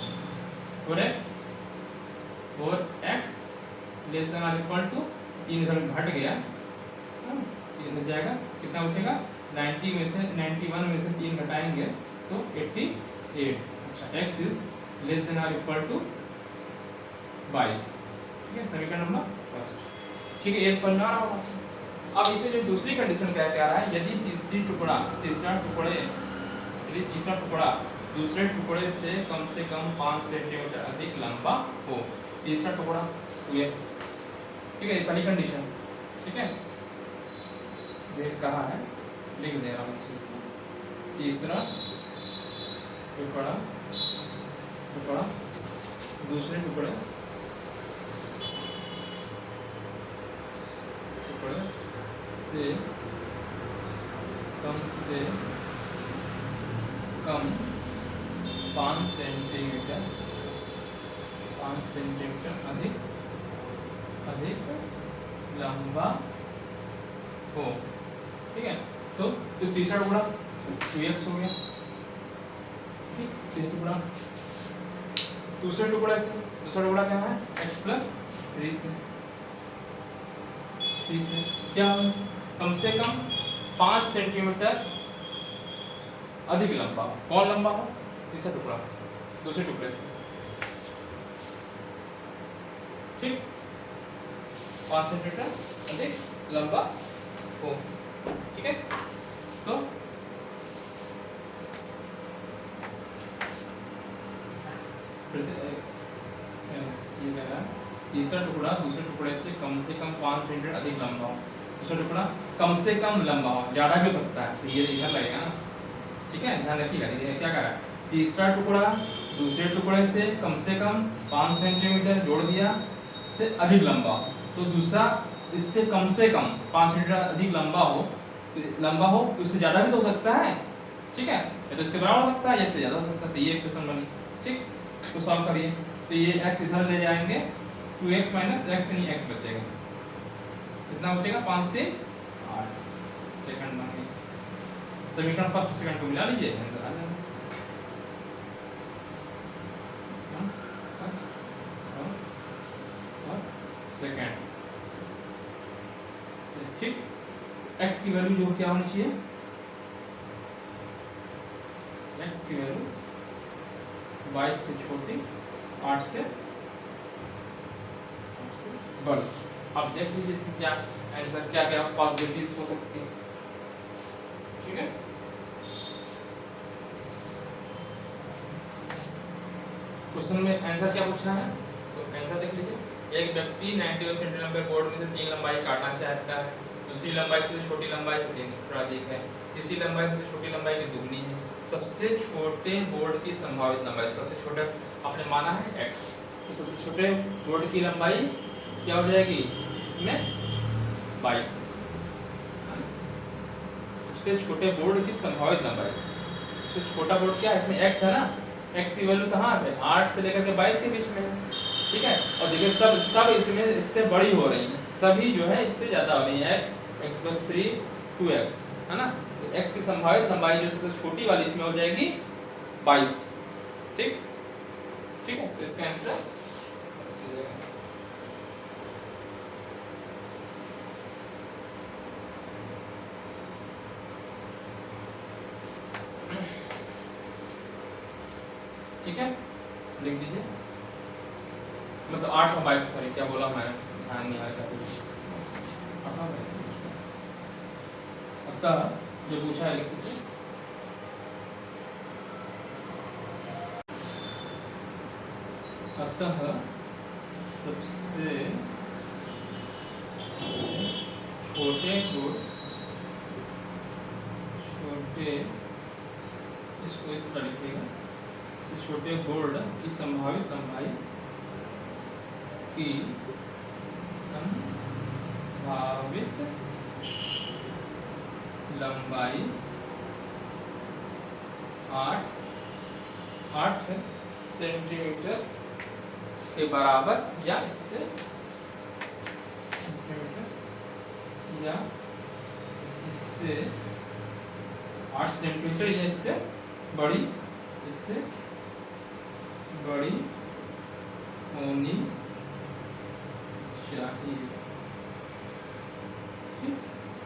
4x लेस देन और इक्वल टू 3 इधर घट गया, 3 हो जाएगा, कितना बचेगा 91 में से 3 घटाएंगे तो 88। अच्छा, x इज लेस देन और इक्वल टू 22। ठीक है, समीकरण नंबर फर्स्ट। ठीक है, एक समझ में आ रहा होगा। अब इसे जो दूसरी कंडीशन क्या कह रहा है, यदि तीसरा टुकड़ा दूसरे टुकड़े से कम 5 सेंटीमीटर अधिक लंबा हो। तीसरा टुकड़ा 2x, ठीक है, पहली कंडीशन। ठीक है, ये कहा है, लिख दे रहा हूँ इस चीज को। तीसरा टुकड़ा दूसरे टुकड़े से कम 5 सेंटीमीटर अधिक लंबा हो। ठीक है, तो तीसरा टुकड़ा 2x हो गया। ठीक, तीसरा टुकड़ा दूसरा टुकड़ा क्या है, x प्लस 3 से क्या हो, कम से कम 5 सेंटीमीटर अधिक लंबा। कौन लंबा हो, तीसरा टुकड़ा दूसरे टुकड़े से। ठीक, 5 सेंटीमीटर अधिक लंबा हो। ठीक है, तो ये कह रहा है तीसरा टुकड़ा दूसरे टुकड़े से कम 5 सेंटीमीटर अधिक लंबा हो। दूसरा टुकड़ा कम से कम लंबा हो, ज्यादा भी हो सकता है, तो ये इधर लगेगा ना। ठीक है, ध्यान रखिएगा। क्या कह रहा है, तीसरा टुकड़ा दूसरे टुकड़े से कम 5 सेंटीमीटर जोड़ दिया से अधिक लंबा, तो दूसरा इससे कम 5 सेंटीमीटर अधिक लंबा हो तो इससे ज्यादा भी तो हो सकता है। ठीक है, या तो इसके बराबर हो सकता है या इससे ज्यादा हो सकता है। तो ये क्वेश्चन बनी। ठीक, तो सॉल्व करिए, तो ये x इधर ले जाएंगे, 2x माइनस x नहीं x बचेगा, कितना बचेगा, 5 3 8 सेकंड बन गई। समीकरण फर्स्ट सेकंड को मिला लीजिए, आंसर आ जाएगा। सेकंड ठीक, x की वैल्यू जो क्या होनी चाहिए, x की वैल्यू 22 से छोटी, 8 से बड़ी। अब देख लीजिए इसमें क्या आंसर, क्या पॉसिबिलिटीज हो सकती है। ठीक है, क्वेश्चन में आंसर क्या पूछा है, तो आंसर देख लीजिए। एक व्यक्ति 91 सेंटीमीटर बोर्ड में से 3 लंबाई काटना चाहता है, दूसरी लंबाई से छोटी लंबाई 3 से थोड़ा अधिक है, तीसरी लंबाई से छोटी लंबाई की दुगनी है, सबसे छोटे बोर्ड की संभावित लंबाई, सबसे छोटा आपने माना है x, तो सबसे छोटे बोर्ड की लंबाई क्या हो जाएगी इसमें 22। सबसे छोटे बोर्ड की संभावित लंबाई, सबसे छोटा बोर्ड क्या है इसमें x है ना, x की वैल्यू कहाँ है 8 से लेकर के 22 के बीच में है, ठीक है। और देखिए सब इसमें इससे बड़ी हो रही है, सभी जो है इससे ज्यादा हो रही है, x + 3 2x है ना, तो x की संभावित लंबाई जो सबसे छोटी वाली इसमें हो जाएगी 22, ठीक ठीक है। तो इसका आंसर ठीक है, लिख दीजिए। मतलब 8 और 22, सॉरी क्या बोला मैं, ध्यान नहीं आया। अतः जो पूछा है लिख दीजिए। अतः सबसे छोटे बोर्ड, इसको इस तरह लिखिएगा, छोटे बोर्ड की संभावित लंबाई की संभावित लंबाई 8 सेंटीमीटर के बराबर या इससे सेंटीमीटर या इससे 8 सेंटीमीटर या इससे बड़ी, इससे बड़ी होनी चाहिए।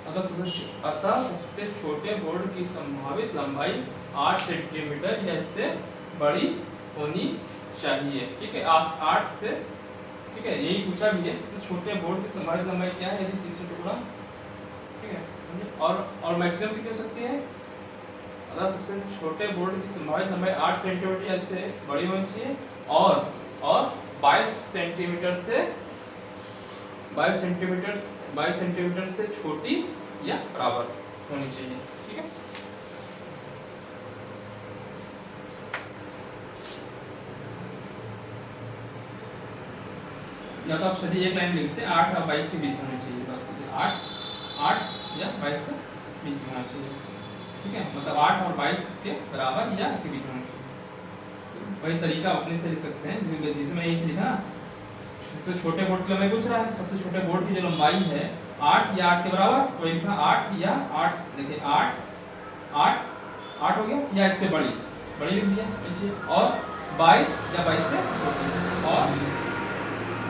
अतः सबसे छोटे बोर्ड की संभावित लंबाई 8 सेंटीमीटर या इससे बड़ी होनी चाहिए, ठीक है। 8 से, ठीक है, यही पूछा भी है, सबसे छोटे बोर्ड की संभावित लंबाई क्या है, यदि तीसरा टुकड़ा, ठीक है, और मैक्सिमम कितनी हो सकती है। अतः सबसे छोटे बोर्ड की संभावित लंबाई 8 सेंटीमीटर या इससे बड़ी होनी चाहिए और 22 सेंटीमीटर से छोटी या बराबर होनी चाहिए, ठीक है। या तो आप सभी एक लाइन लिखते हैं 8 और 22 के बीच में होनी चाहिए, बस 8 या 22 के बीच में होना चाहिए, ठीक है। मतलब 8 और 22 के बराबर या इसके बीच में होना चाहिए। वही तरीका अपने से लिख सकते हैं जिसमें ये लिखा ना, सबसे छोटे बोर्ड की लंबाई पूछ रहा है, सबसे छोटे बोर्ड की जो लंबाई है 8 या 8 के बराबर, वही लिखा 8 या 8, देखिए 8 हो गया या इससे बड़ी लिख दिया नीचे, और 22 या 22 से छोटी, और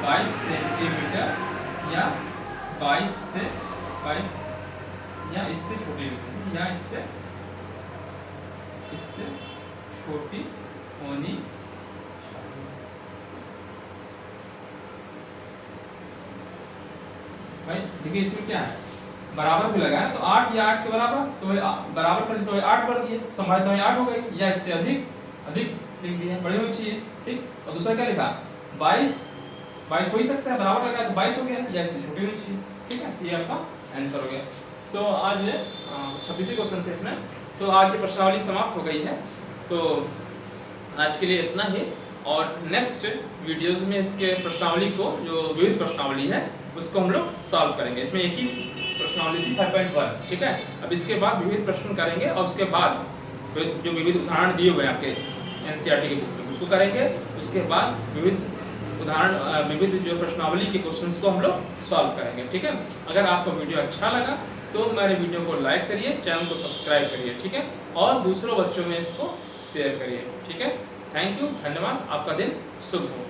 22 सेंटीमीटर या 22 या इससे छोटी लिख दी, या इससे छोटी होनी चाहिए। भाई देखिए इसमें क्या है, बराबर भी लगा है तो 8 या 8 के बराबर, तो बराबर कर तो 8 बढ़ गई, संभावित तो 8 हो गई, या इससे अधिक लिख दिया, बड़ी होनी चाहिए, ठीक। और दूसरा क्या लिखा 22 हो ही सकता है, बराबर लगा तो 22 हो गया, या इससे छोटी होनी चाहिए, ठीक है। ये आपका आंसर हो गया। तो आज 26 क्वेश्चन थे इसमें, तो आज की प्रश्नावली समाप्त हो गई है। तो आज के लिए इतना ही, और नेक्स्ट वीडियोस में इसके प्रश्नावली को, जो विविध प्रश्नावली है, उसको हम लोग सॉल्व करेंगे। इसमें एक ही प्रश्नावली थी 5.1, ठीक है। अब इसके बाद विविध प्रश्न करेंगे, और उसके बाद जो विविध उदाहरण दिए हुए हैं आपके NCERT की बुक में उसको करेंगे। उसके बाद विविध जो प्रश्नावली के क्वेश्चंस को हम लोग सॉल्व करेंगे, ठीक है। अगर आपको वीडियो अच्छा लगा तो मेरे वीडियो को लाइक करिए, चैनल को सब्सक्राइब करिए, ठीक है, और दूसरों बच्चों में इसको शेयर करिए, ठीक है। थैंक यू, धन्यवाद, आपका दिन शुभ हो।